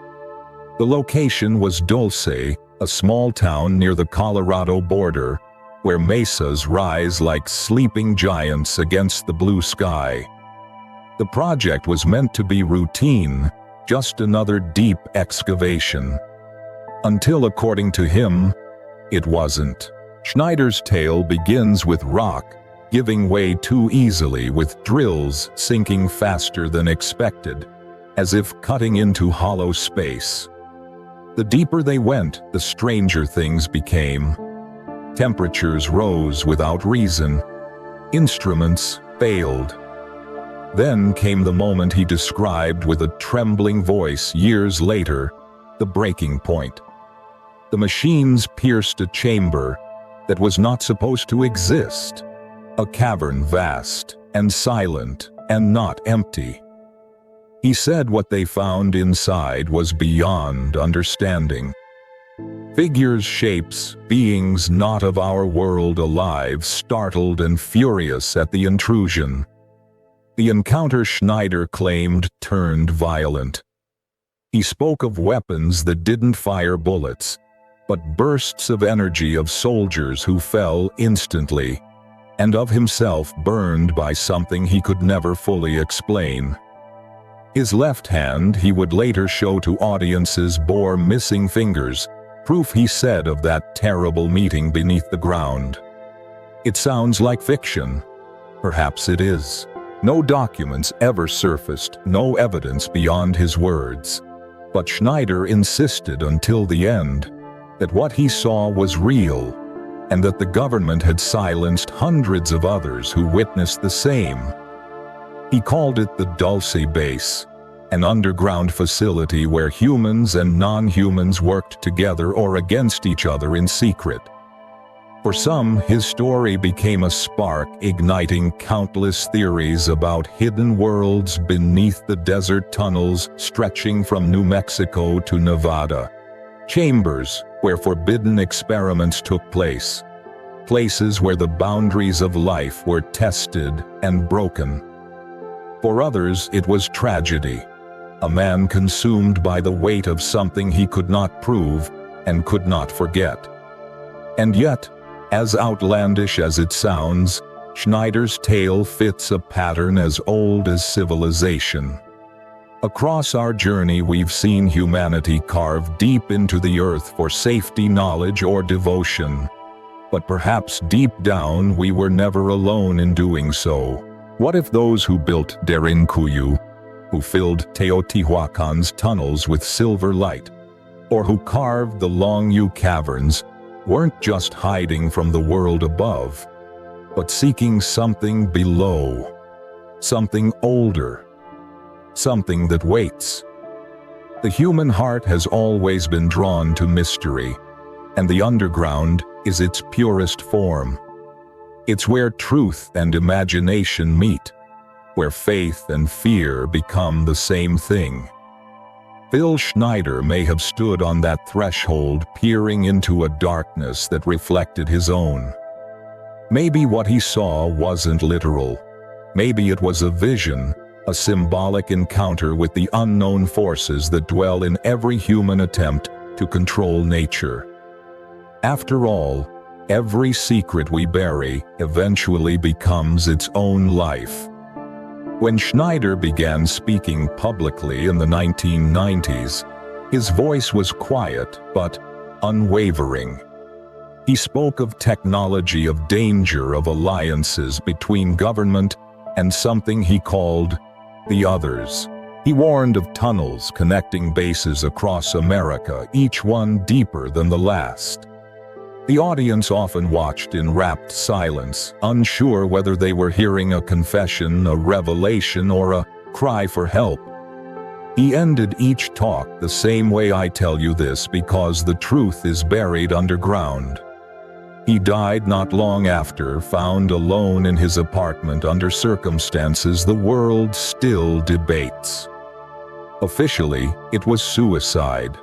The location was Dulce, a small town near the Colorado border, where mesas rise like sleeping giants against the blue sky. The project was meant to be routine, just another deep excavation. Until, according to him, it wasn't. Schneider's tale begins with rock giving way too easily, with drills sinking faster than expected, as if cutting into hollow space. The deeper they went, the stranger things became. Temperatures rose without reason. Instruments failed. Then came the moment he described with a trembling voice years later, the breaking point. The machines pierced a chamber that was not supposed to exist. A cavern vast and silent and not empty. He said what they found inside was beyond understanding. Figures, shapes, beings not of our world alive, startled and furious at the intrusion. The encounter, Schneider claimed, turned violent. He spoke of weapons that didn't fire bullets, but bursts of energy, of soldiers who fell instantly, and of himself burned by something he could never fully explain. His left hand, he would later show to audiences, bore missing fingers, proof, he said, of that terrible meeting beneath the ground. It sounds like fiction. Perhaps it is. No documents ever surfaced, no evidence beyond his words. But Schneider insisted until the end that what he saw was real, and that the government had silenced hundreds of others who witnessed the same. He called it the Dulce Base, an underground facility where humans and non-humans worked together or against each other in secret. For some, his story became a spark igniting countless theories about hidden worlds beneath the desert tunnels stretching from New Mexico to Nevada. Chambers where forbidden experiments took place. Places where the boundaries of life were tested and broken. For others, it was tragedy. A man consumed by the weight of something he could not prove and could not forget. And yet, as outlandish as it sounds, Schneider's tale fits a pattern as old as civilization. Across our journey, we've seen humanity carve deep into the earth for safety, knowledge, or devotion. But perhaps deep down, we were never alone in doing so. What if those who built Derinkuyu, who filled Teotihuacan's tunnels with silver light, or who carved the Longyu caverns, weren't just hiding from the world above, but seeking something below, something older, something that waits? The human heart has always been drawn to mystery, and the underground is its purest form. It's where truth and imagination meet, where faith and fear become the same thing. Phil Schneider may have stood on that threshold, peering into a darkness that reflected his own. Maybe what he saw wasn't literal. Maybe it was a vision, a symbolic encounter with the unknown forces that dwell in every human attempt to control nature. After all, every secret we bury eventually becomes its own life. When Schneider began speaking publicly in the 1990s, his voice was quiet but unwavering. He spoke of technology, of danger, of alliances between government and something he called the others. He warned of tunnels connecting bases across America, each one deeper than the last. The audience often watched in rapt silence, unsure whether they were hearing a confession, a revelation, or a cry for help. He ended each talk the same way: I tell you this because the truth is buried underground. He died not long after, found alone in his apartment under circumstances the world still debates. Officially, it was suicide.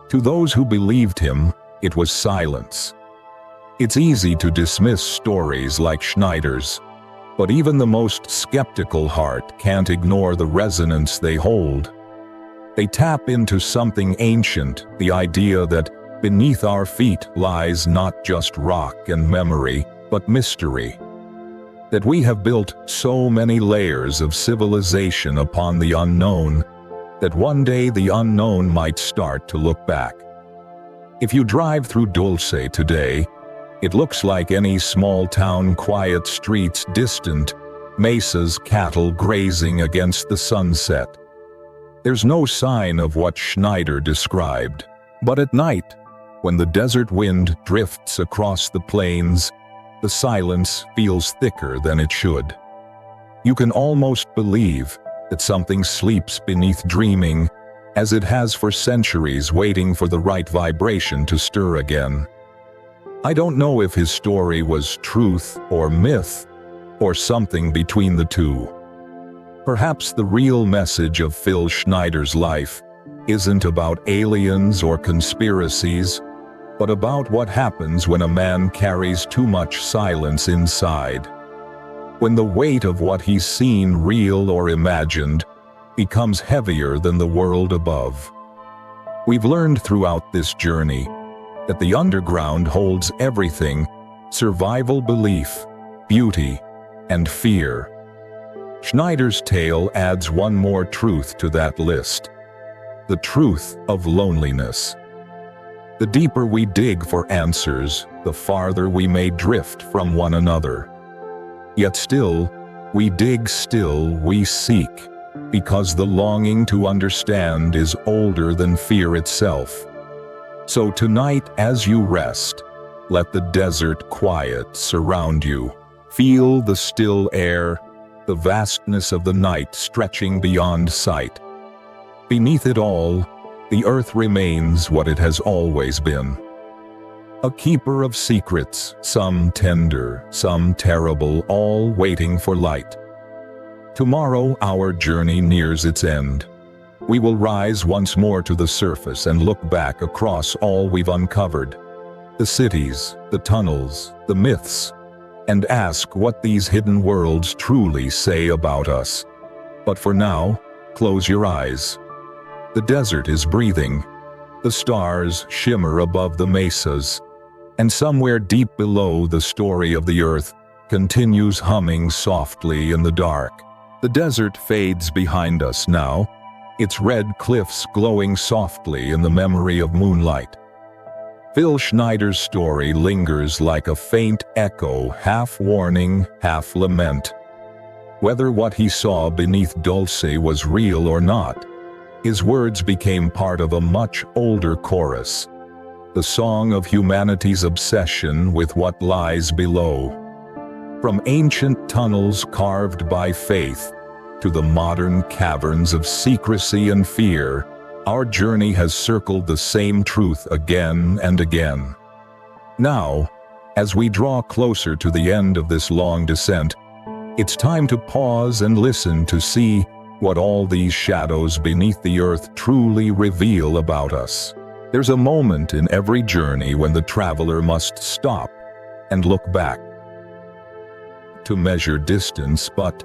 To those who believed him, it was silence. It's easy to dismiss stories like Schneider's, but even the most skeptical heart can't ignore the resonance they hold. They tap into something ancient, the idea that beneath our feet lies not just rock and memory, but mystery. That we have built so many layers of civilization upon the unknown, that one day the unknown might start to look back. If you drive through Dulce today, it looks like any small town, quiet streets, distant mesas, cattle grazing against the sunset. There's no sign of what Schneider described, but at night, when the desert wind drifts across the plains, the silence feels thicker than it should. You can almost believe that something sleeps beneath dreaming, as it has for centuries, waiting for the right vibration to stir again. I don't know if his story was truth or myth, or something between the two. Perhaps the real message of Phil Schneider's life isn't about aliens or conspiracies, but about what happens when a man carries too much silence inside. When the weight of what he's seen, real or imagined, becomes heavier than the world above. We've learned throughout this journey that the underground holds everything: survival, belief, beauty, and fear. Schneider's tale adds one more truth to that list: the truth of loneliness. The deeper we dig for answers, the farther we may drift from one another. Yet still, we dig, still we seek, because the longing to understand is older than fear itself. So tonight, as you rest, let the desert quiet surround you. Feel the still air, the vastness of the night stretching beyond sight. Beneath it all, the earth remains what it has always been. A keeper of secrets, some tender, some terrible, all waiting for light. Tomorrow our journey nears its end. We will rise once more to the surface and look back across all we've uncovered. The cities, the tunnels, the myths, and ask what these hidden worlds truly say about us. But for now, close your eyes. The desert is breathing. The stars shimmer above the mesas, and somewhere deep below, the story of the earth continues humming softly in the dark. The desert fades behind us now, its red cliffs glowing softly in the memory of moonlight. Phil Schneider's story lingers like a faint echo, half warning, half lament. Whether what he saw beneath Dulce was real or not, his words became part of a much older chorus, the song of humanity's obsession with what lies below. From ancient tunnels carved by faith to the modern caverns of secrecy and fear, our journey has circled the same truth again and again. Now, as we draw closer to the end of this long descent, it's time to pause and listen to see what all these shadows beneath the earth truly reveal about us. There's a moment in every journey when the traveler must stop and look back. To measure distance, but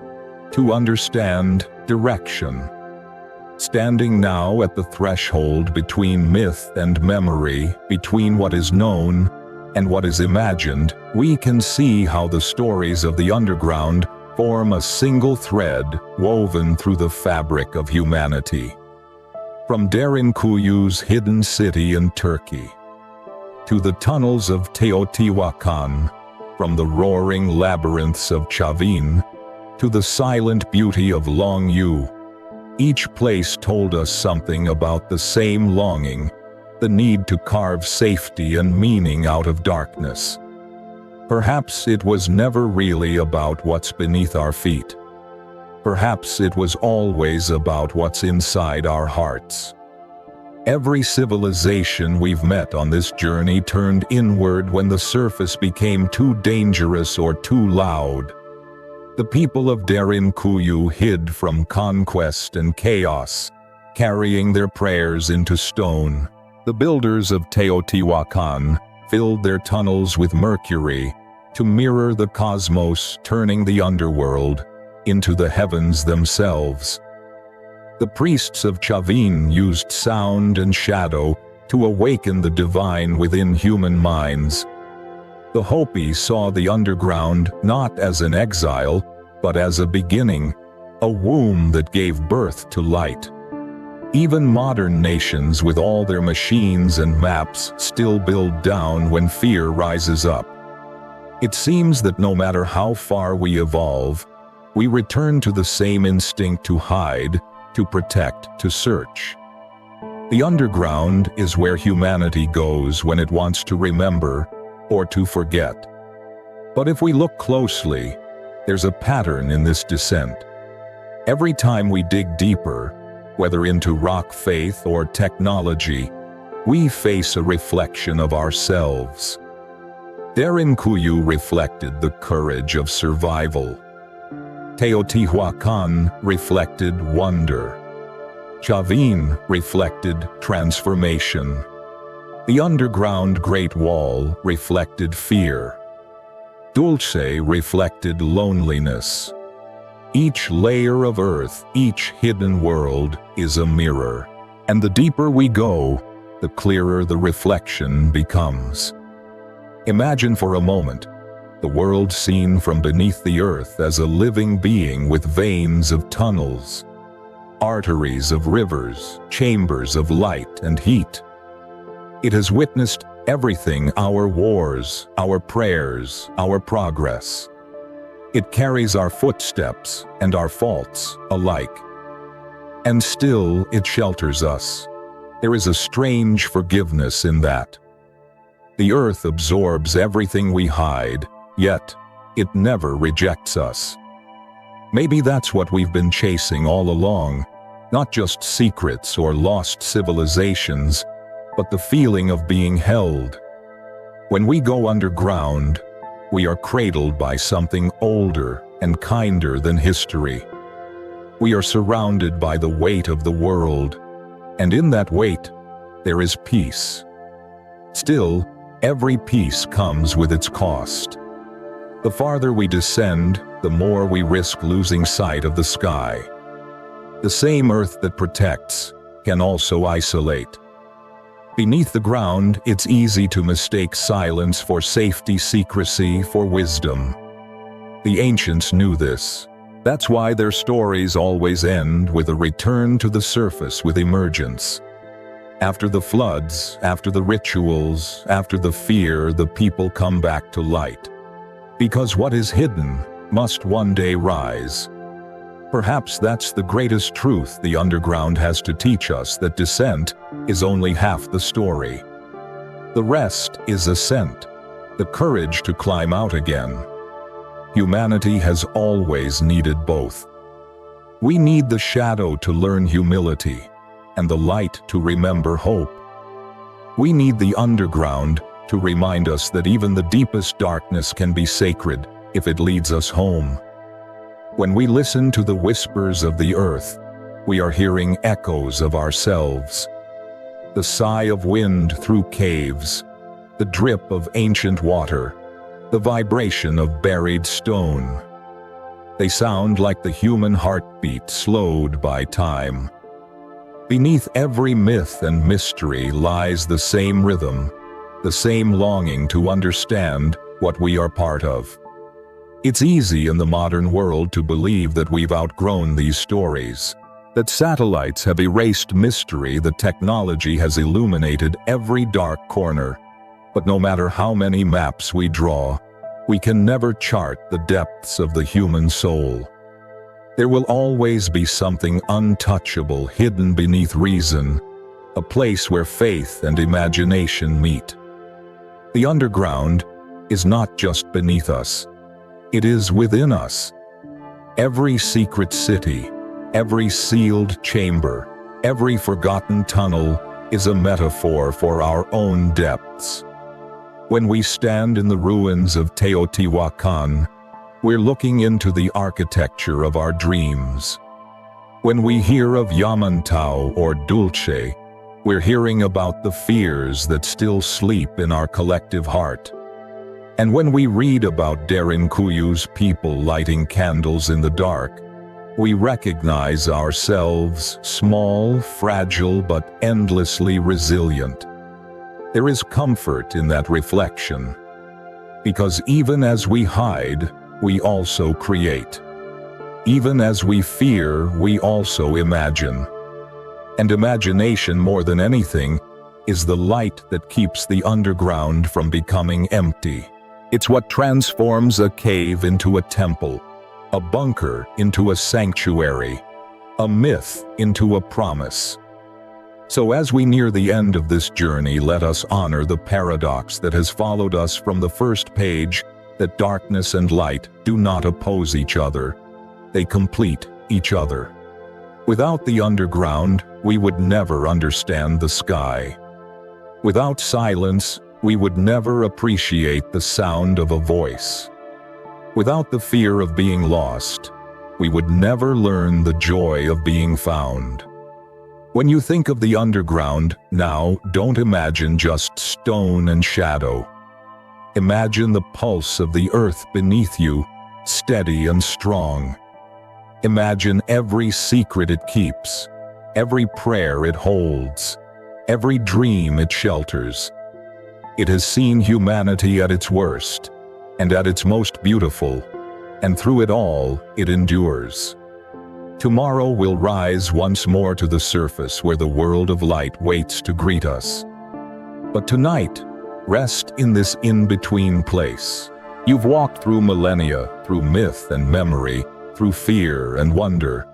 to understand direction. Standing now at the threshold between myth and memory, between what is known and what is imagined, we can see how the stories of the underground form a single thread woven through the fabric of humanity. From Derinkuyu's hidden city in Turkey, to the tunnels of Teotihuacan, from the roaring labyrinths of Chavin, to the silent beauty of Longyu, each place told us something about the same longing, the need to carve safety and meaning out of darkness. Perhaps it was never really about what's beneath our feet. Perhaps it was always about what's inside our hearts. Every civilization we've met on this journey turned inward when the surface became too dangerous or too loud. The people of Derinkuyu hid from conquest and chaos, carrying their prayers into stone. The builders of Teotihuacan filled their tunnels with mercury to mirror the cosmos, turning the underworld into the heavens themselves. The priests of Chavin used sound and shadow to awaken the divine within human minds. The Hopi saw the underground not as an exile, but as a beginning, a womb that gave birth to light. Even modern nations with all their machines and maps still build down when fear rises up. It seems that no matter how far we evolve, we return to the same instinct to hide, to protect, to search. The underground is where humanity goes when it wants to remember or to forget. But if we look closely, there's a pattern in this descent. Every time we dig deeper, whether into rock faith or technology, we face a reflection of ourselves. Tranquil reflected the courage of survival. Teotihuacan reflected wonder. Chavin reflected transformation. The underground Great Wall reflected fear. Dulce reflected loneliness. Each layer of earth, each hidden world, is a mirror, and the deeper we go, the clearer the reflection becomes. Imagine for a moment the world seen from beneath the earth as a living being with veins of tunnels, arteries of rivers, chambers of light and heat. It has witnessed everything: our wars, our prayers, our progress. It carries our footsteps and our faults alike. And still it shelters us. There is a strange forgiveness in that. The earth absorbs everything we hide, yet it never rejects us. Maybe that's what we've been chasing all along, not just secrets or lost civilizations, but the feeling of being held. When we go underground, we are cradled by something older and kinder than history. We are surrounded by the weight of the world, and in that weight, there is peace. Still, every peace comes with its cost. The farther we descend, the more we risk losing sight of the sky. The same earth that protects can also isolate. Beneath the ground, it's easy to mistake silence for safety, secrecy for wisdom. The ancients knew this. That's why their stories always end with a return to the surface with emergence. After the floods, after the rituals, after the fear, the people come back to light. Because what is hidden must one day rise. Perhaps that's the greatest truth the underground has to teach us, that descent is only half the story. The rest is ascent, the courage to climb out again. Humanity has always needed both. We need the shadow to learn humility, and the light to remember hope. We need the underground to remind us that even the deepest darkness can be sacred if it leads us home. When we listen to the whispers of the earth, we are hearing echoes of ourselves. The sigh of wind through caves, the drip of ancient water, the vibration of buried stone. They sound like the human heartbeat slowed by time. Beneath every myth and mystery lies the same rhythm, the same longing to understand what we are part of. It's easy in the modern world to believe that we've outgrown these stories, that satellites have erased mystery, that technology has illuminated every dark corner. But no matter how many maps we draw, we can never chart the depths of the human soul. There will always be something untouchable hidden beneath reason, a place where faith and imagination meet. The underground is not just beneath us. It is within us. Every secret city, every sealed chamber, every forgotten tunnel is a metaphor for our own depths. When we stand in the ruins of Teotihuacan, we're looking into the architecture of our dreams. When we hear of Yamantau or Dulce, we're hearing about the fears that still sleep in our collective heart. And when we read about Tranquil's people lighting candles in the dark, we recognize ourselves small, fragile, but endlessly resilient. There is comfort in that reflection, because even as we hide, we also create. Even as we fear, we also imagine. And imagination, more than anything, is the light that keeps the underground from becoming empty. It's what transforms a cave into a temple, a bunker into a sanctuary, a myth into a promise. So as we near the end of this journey, let us honor the paradox that has followed us from the first page, that darkness and light do not oppose each other. They complete each other. Without the underground, we would never understand the sky. Without silence, we would never appreciate the sound of a voice. Without the fear of being lost, we would never learn the joy of being found. When you think of the underground, now don't imagine just stone and shadow. Imagine the pulse of the earth beneath you, steady and strong. Imagine every secret it keeps, every prayer it holds, every dream it shelters. It has seen humanity at its worst, and at its most beautiful, and through it all, it endures. Tomorrow will rise once more to the surface where the world of light waits to greet us. But tonight, rest in this in-between place. You've walked through millennia, through myth and memory, through fear and wonder.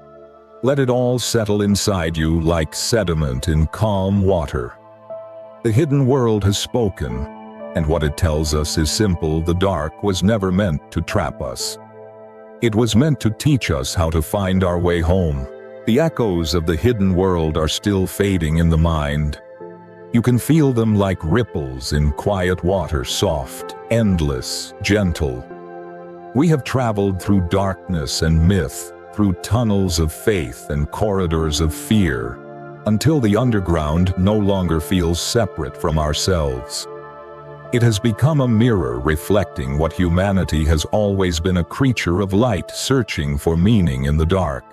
Let it all settle inside you like sediment in calm water. The hidden world has spoken, and what it tells us is simple: the dark was never meant to trap us. It was meant to teach us how to find our way home. The echoes of the hidden world are still fading in the mind. You can feel them like ripples in quiet water, soft, endless, gentle. We have traveled through darkness and myth, through tunnels of faith and corridors of fear, until the underground no longer feels separate from ourselves. It has become a mirror reflecting what humanity has always been: a creature of light searching for meaning in the dark.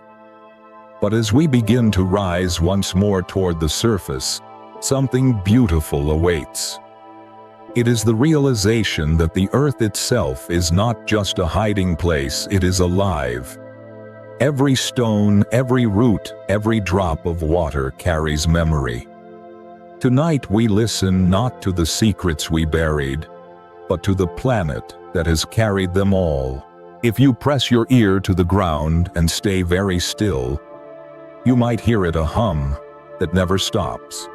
But as we begin to rise once more toward the surface, something beautiful awaits. It is the realization that the earth itself is not just a hiding place, it is alive. Every stone, every root, every drop of water carries memory. Tonight we listen not to the secrets we buried, but to the planet that has carried them all. If you press your ear to the ground and stay very still, you might hear it, a hum that never stops.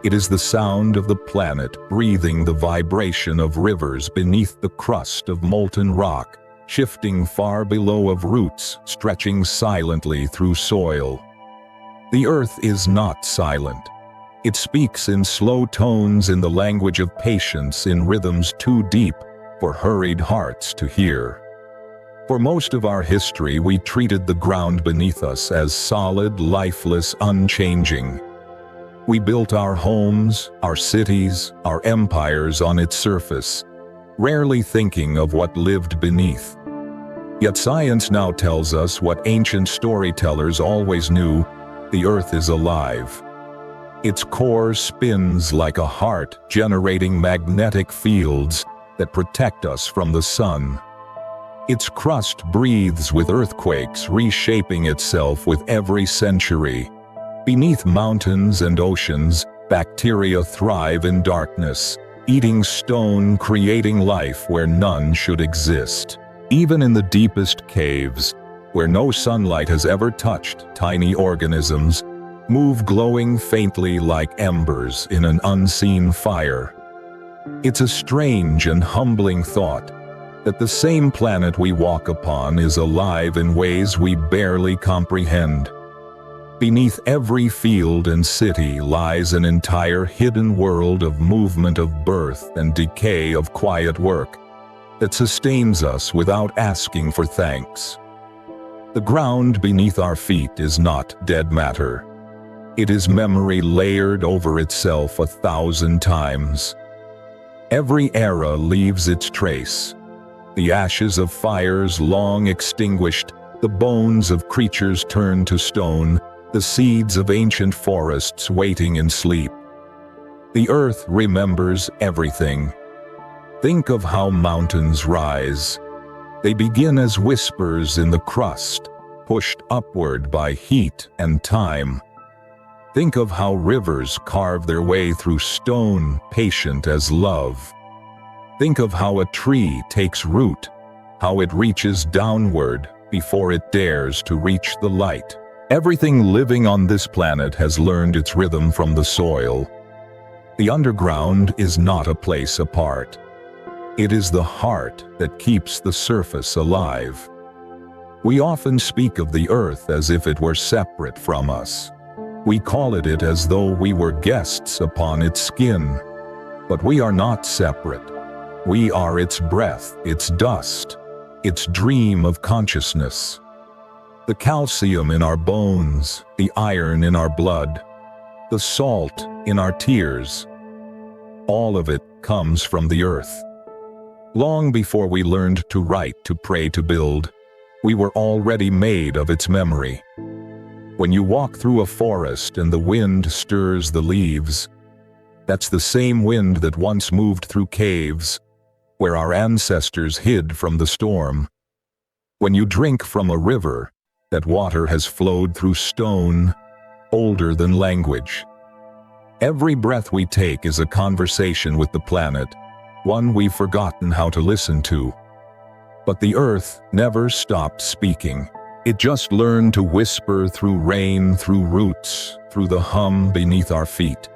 It is the sound of the planet breathing the vibration of rivers beneath the crust of molten rock, shifting far below, of roots stretching silently through soil. The earth is not silent. It speaks in slow tones, in the language of patience, in rhythms too deep for hurried hearts to hear. For most of our history, we treated the ground beneath us as solid, lifeless, unchanging. We built our homes, our cities, our empires on its surface, rarely thinking of what lived beneath. Yet science now tells us what ancient storytellers always knew: the earth is alive. Its core spins like a heart, generating magnetic fields that protect us from the sun. Its crust breathes with earthquakes, reshaping itself with every century. Beneath mountains and oceans, bacteria thrive in darkness, eating stone, creating life where none should exist. Even in the deepest caves, where no sunlight has ever touched, tiny organisms move, glowing faintly like embers in an unseen fire. It's a strange and humbling thought that the same planet we walk upon is alive in ways we barely comprehend. Beneath every field and city lies an entire hidden world of movement, of birth and decay, of quiet work that sustains us without asking for thanks. The ground beneath our feet is not dead matter. It is memory layered over itself 1,000 times. Every era leaves its trace. The ashes of fires long extinguished, the bones of creatures turned to stone, the seeds of ancient forests waiting in sleep. The earth remembers everything. Think of how mountains rise. They begin as whispers in the crust, pushed upward by heat and time. Think of how rivers carve their way through stone, patient as love. Think of how a tree takes root, how it reaches downward before it dares to reach the light. Everything living on this planet has learned its rhythm from the soil. The underground is not a place apart. It is the heart that keeps the surface alive. We often speak of the earth as if it were separate from us. We call it as though we were guests upon its skin. But we are not separate. We are its breath, its dust, its dream of consciousness. The calcium in our bones, the iron in our blood, the salt in our tears, all of it comes from the earth. Long before we learned to write, to pray, to build, we were already made of its memory. When you walk through a forest and the wind stirs the leaves, that's the same wind that once moved through caves, where our ancestors hid from the storm. When you drink from a river, that water has flowed through stone, older than language. Every breath we take is a conversation with the planet, one we've forgotten how to listen to. But the earth never stopped speaking. It just learned to whisper through rain, through roots, through the hum beneath our feet.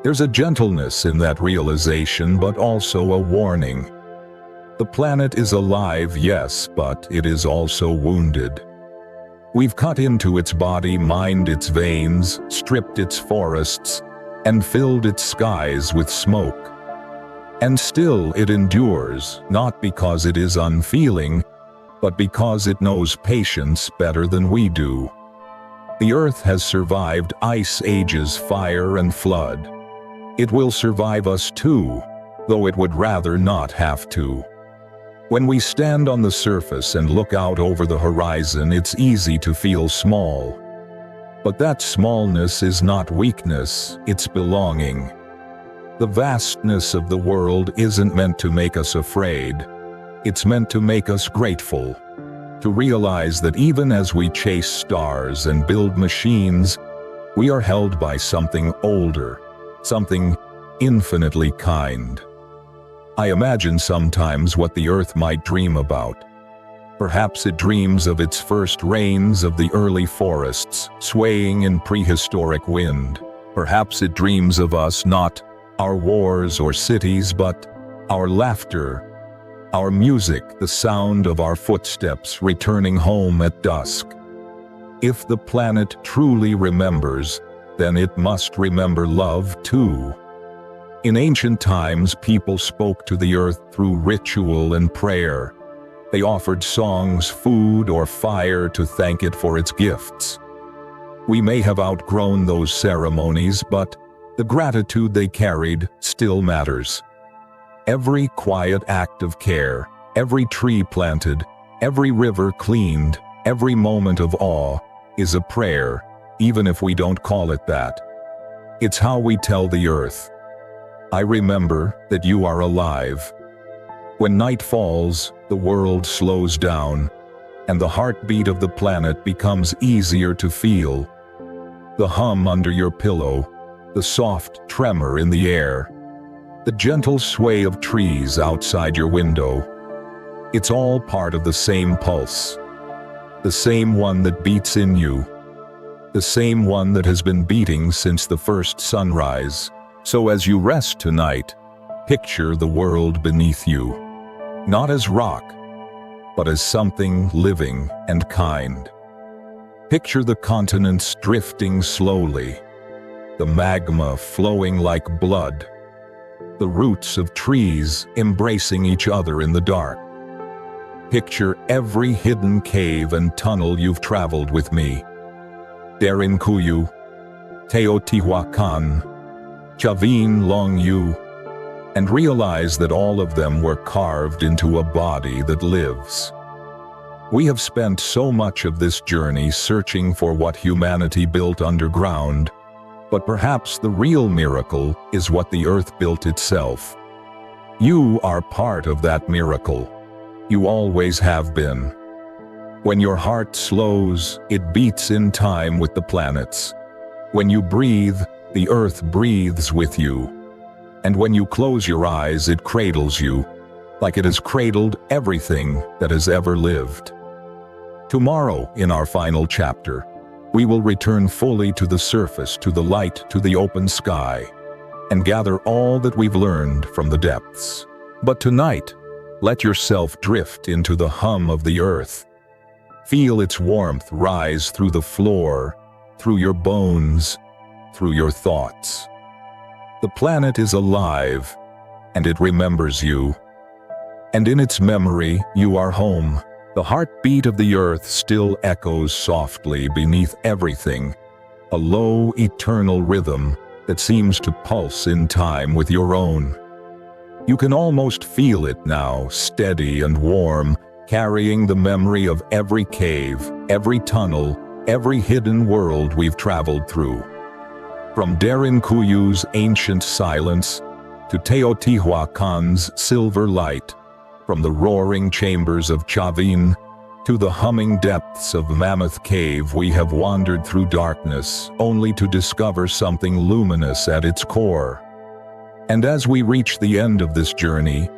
There's a gentleness in that realization, but also a warning. The planet is alive, yes, but it is also wounded. We've cut into its body, mined its veins, stripped its forests, and filled its skies with smoke. And still it endures, not because it is unfeeling, but because it knows patience better than we do. The earth has survived ice ages, fire and flood. It will survive us too, though it would rather not have to. When we stand on the surface and look out over the horizon, it's easy to feel small. But that smallness is not weakness, it's belonging. The vastness of the world isn't meant to make us afraid. It's meant to make us grateful. To realize that even as we chase stars and build machines, we are held by something older, something infinitely kind. I imagine sometimes what the earth might dream about. Perhaps it dreams of its first rains, of the early forests swaying in prehistoric wind. Perhaps it dreams of us, not our wars or cities, but our laughter, our music, the sound of our footsteps returning home at dusk. If the planet truly remembers, then it must remember love too. In ancient times, people spoke to the earth through ritual and prayer. They offered songs, food, or fire to thank it for its gifts. We may have outgrown those ceremonies, but the gratitude they carried still matters. Every quiet act of care, every tree planted, every river cleaned, every moment of awe is a prayer, even if we don't call it that. It's how we tell the earth, I remember that you are alive. When night falls, the world slows down, and the heartbeat of the planet becomes easier to feel. The hum under your pillow, the soft tremor in the air, the gentle sway of trees outside your window. It's all part of the same pulse, the same one that beats in you, the same one that has been beating since the first sunrise. So as you rest tonight, picture the world beneath you, not as rock, but as something living and kind. Picture the continents drifting slowly, the magma flowing like blood, the roots of trees embracing each other in the dark. Picture every hidden cave and tunnel you've traveled with me. Derinkuyu, Teotihuacan, Chavin Long Yu, and realize that all of them were carved into a body that lives. We have spent so much of this journey searching for what humanity built underground, But perhaps the real miracle is what the earth built itself. You are part of that miracle. You always have been. When your heart slows, it beats in time with the planets. When you breathe, the earth breathes with you. And when you close your eyes, it cradles you, like it has cradled everything that has ever lived. Tomorrow, in our final chapter, we will return fully to the surface, to the light, to the open sky, and gather all that we've learned from the depths. But tonight, let yourself drift into the hum of the earth. Feel its warmth rise through the floor, through your bones, through your thoughts. The planet is alive, and it remembers you. And in its memory, you are home. The heartbeat of the earth still echoes softly beneath everything, a low, eternal rhythm that seems to pulse in time with your own. You can almost feel it now, steady and warm, carrying the memory of every cave, every tunnel, every hidden world we've traveled through. From Darinkuyu's ancient silence to Teotihuacan's silver light, from the roaring chambers of Chavin to the humming depths of Mammoth Cave, we have wandered through darkness only to discover something luminous at its core. And as we reach the end of this journey,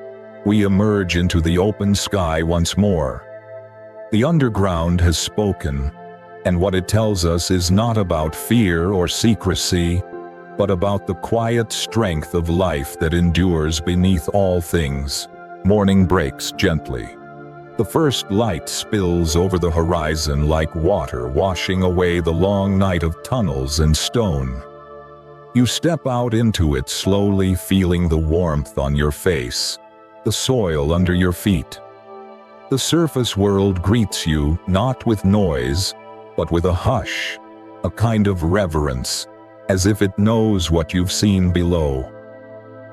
we emerge into the open sky once more. The underground has spoken, and what it tells us is not about fear or secrecy, but about the quiet strength of life that endures beneath all things. Morning breaks gently. The first light spills over the horizon like water washing away the long night of tunnels and stone. You step out into it slowly, feeling the warmth on your face, the soil under your feet. The surface world greets you not with noise, but with a hush, a kind of reverence, as if it knows what you've seen below.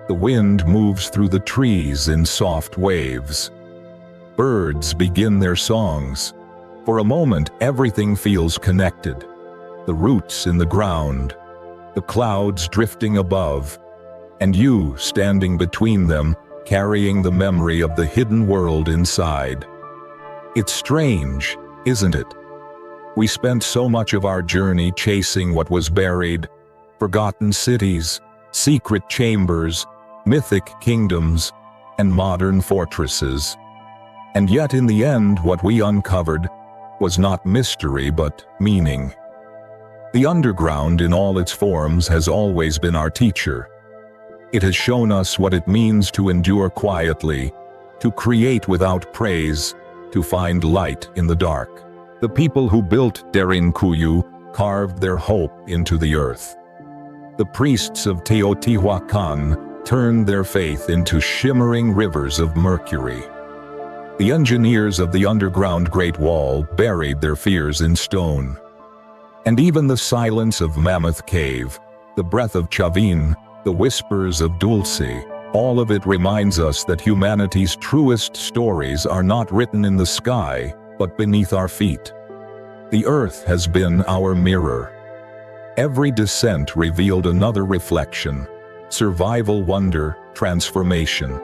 The wind moves through the trees in soft waves. Birds begin their songs. For a moment, everything feels connected. The roots in the ground, the clouds drifting above, and you standing between them, carrying the memory of the hidden world inside. It's strange, isn't it? We spent so much of our journey chasing what was buried, forgotten cities, secret chambers, mythic kingdoms, and modern fortresses. And yet in the end, what we uncovered was not mystery but meaning. The underground in all its forms has always been our teacher. It has shown us what it means to endure quietly, to create without praise, to find light in the dark. The people who built Derinkuyu carved their hope into the earth. The priests of Teotihuacan turned their faith into shimmering rivers of mercury. The engineers of the underground Great Wall buried their fears in stone. And even the silence of Mammoth Cave, the breath of Chavin, the whispers of Dulce, all of it reminds us that humanity's truest stories are not written in the sky, but beneath our feet. The earth has been our mirror. Every descent revealed another reflection: survival, wonder, transformation,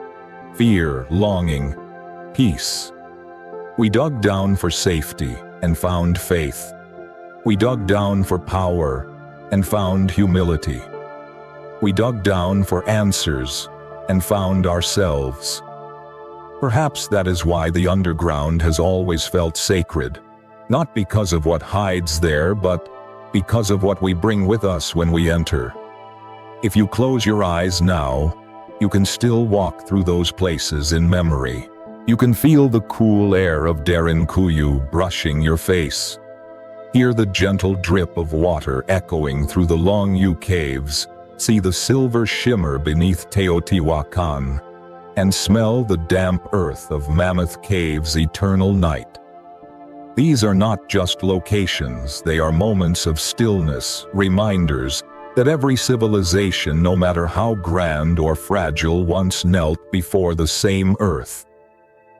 fear, longing, peace. We dug down for safety and found faith. We dug down for power and found humility. We dug down for answers and found ourselves. Perhaps that is why the underground has always felt sacred, not because of what hides there, but because of what we bring with us when we enter. If you close your eyes now, you can still walk through those places in memory. You can feel the cool air of Derinkuyu brushing your face. Hear the gentle drip of water echoing through the long U caves, see the silver shimmer beneath Teotihuacan, and smell the damp earth of Mammoth Cave's eternal night. These are not just locations, they are moments of stillness, reminders that every civilization, no matter how grand or fragile, once knelt before the same earth.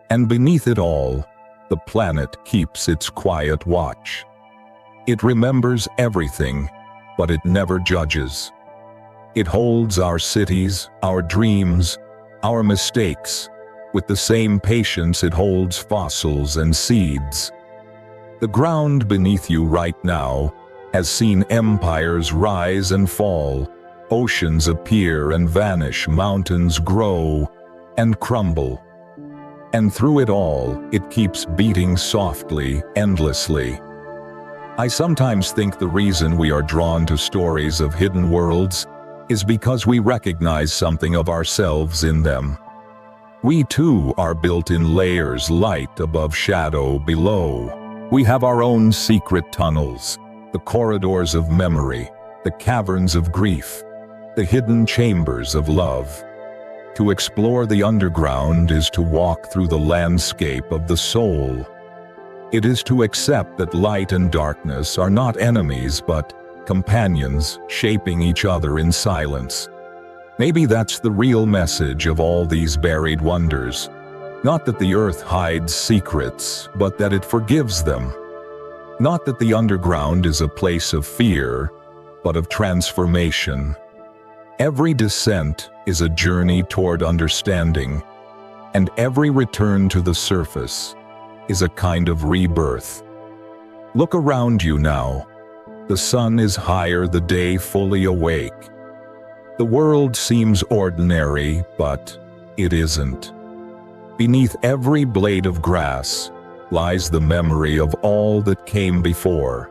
And beneath it all, the planet keeps its quiet watch. It remembers everything, but it never judges. It holds our cities, our dreams, our mistakes, with the same patience it holds fossils and seeds. The ground beneath you right now has seen empires rise and fall, oceans appear and vanish, mountains grow and crumble. And through it all, it keeps beating softly, endlessly. I sometimes think the reason we are drawn to stories of hidden worlds is because we recognize something of ourselves in them. We too are built in layers, light above, shadow below. We have our own secret tunnels, the corridors of memory, the caverns of grief, the hidden chambers of love. To explore the underground is to walk through the landscape of the soul. It is to accept that light and darkness are not enemies but companions, shaping each other in silence. Maybe that's the real message of all these buried wonders. Not that the earth hides secrets, but that it forgives them. Not that the underground is a place of fear, but of transformation. Every descent is a journey toward understanding, and every return to the surface is a kind of rebirth. Look around you now. The sun is higher, the day fully awake. The world seems ordinary, but it isn't. Beneath every blade of grass lies the memory of all that came before.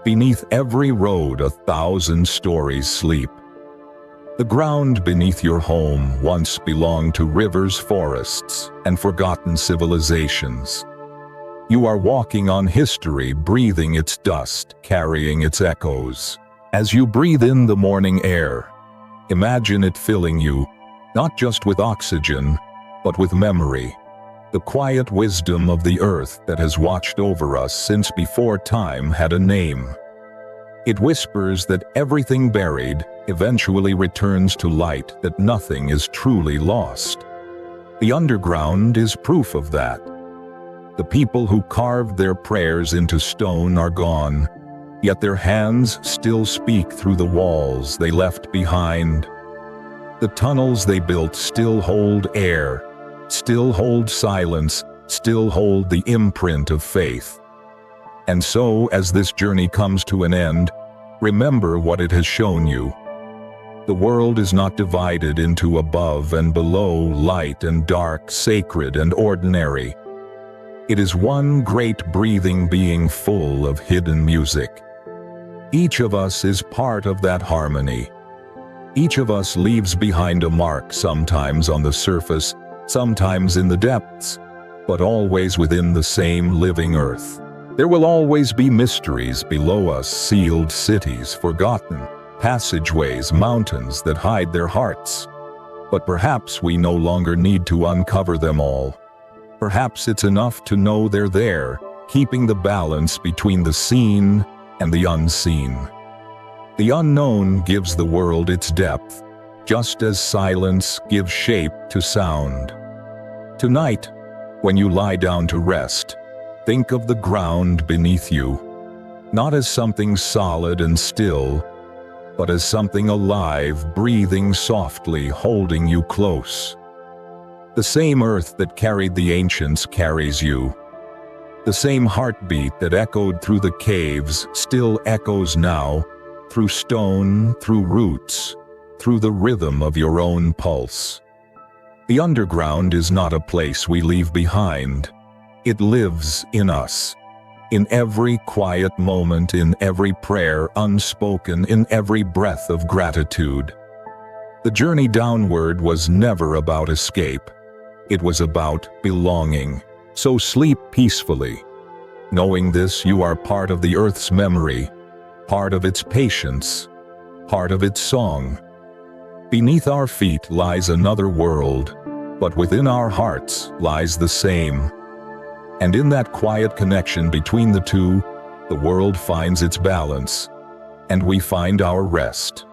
Beneath every road 1,000 stories sleep. The ground beneath your home once belonged to rivers, forests, and forgotten civilizations. You are walking on history, breathing its dust, carrying its echoes. As you breathe in the morning air, imagine it filling you, not just with oxygen, but with memory, the quiet wisdom of the earth that has watched over us since before time had a name. It whispers that everything buried eventually returns to light, that nothing is truly lost. The underground is proof of that. The people who carved their prayers into stone are gone, yet their hands still speak through the walls they left behind. The tunnels they built still hold air, still hold silence, still hold the imprint of faith. And so, as this journey comes to an end, remember what it has shown you. The world is not divided into above and below, light and dark, sacred and ordinary. It is one great breathing being full of hidden music. Each of us is part of that harmony. Each of us leaves behind a mark, sometimes on the surface, sometimes in the depths, but always within the same living earth. There will always be mysteries below us, sealed cities, forgotten passageways, mountains that hide their hearts. But perhaps we no longer need to uncover them all. Perhaps it's enough to know they're there, keeping the balance between the seen and the unseen. The unknown gives the world its depth, just as silence gives shape to sound. Tonight, when you lie down to rest, think of the ground beneath you, not as something solid and still, but as something alive, breathing softly, holding you close. The same earth that carried the ancients carries you. The same heartbeat that echoed through the caves still echoes now, through stone, through roots, through the rhythm of your own pulse. The underground is not a place we leave behind. It lives in us. In every quiet moment, in every prayer unspoken, in every breath of gratitude. The journey downward was never about escape. It was about belonging. So sleep peacefully. Knowing this, you are part of the earth's memory, part of its patience, part of its song. Beneath our feet lies another world, but within our hearts lies the same. And in that quiet connection between the two, the world finds its balance, and we find our rest.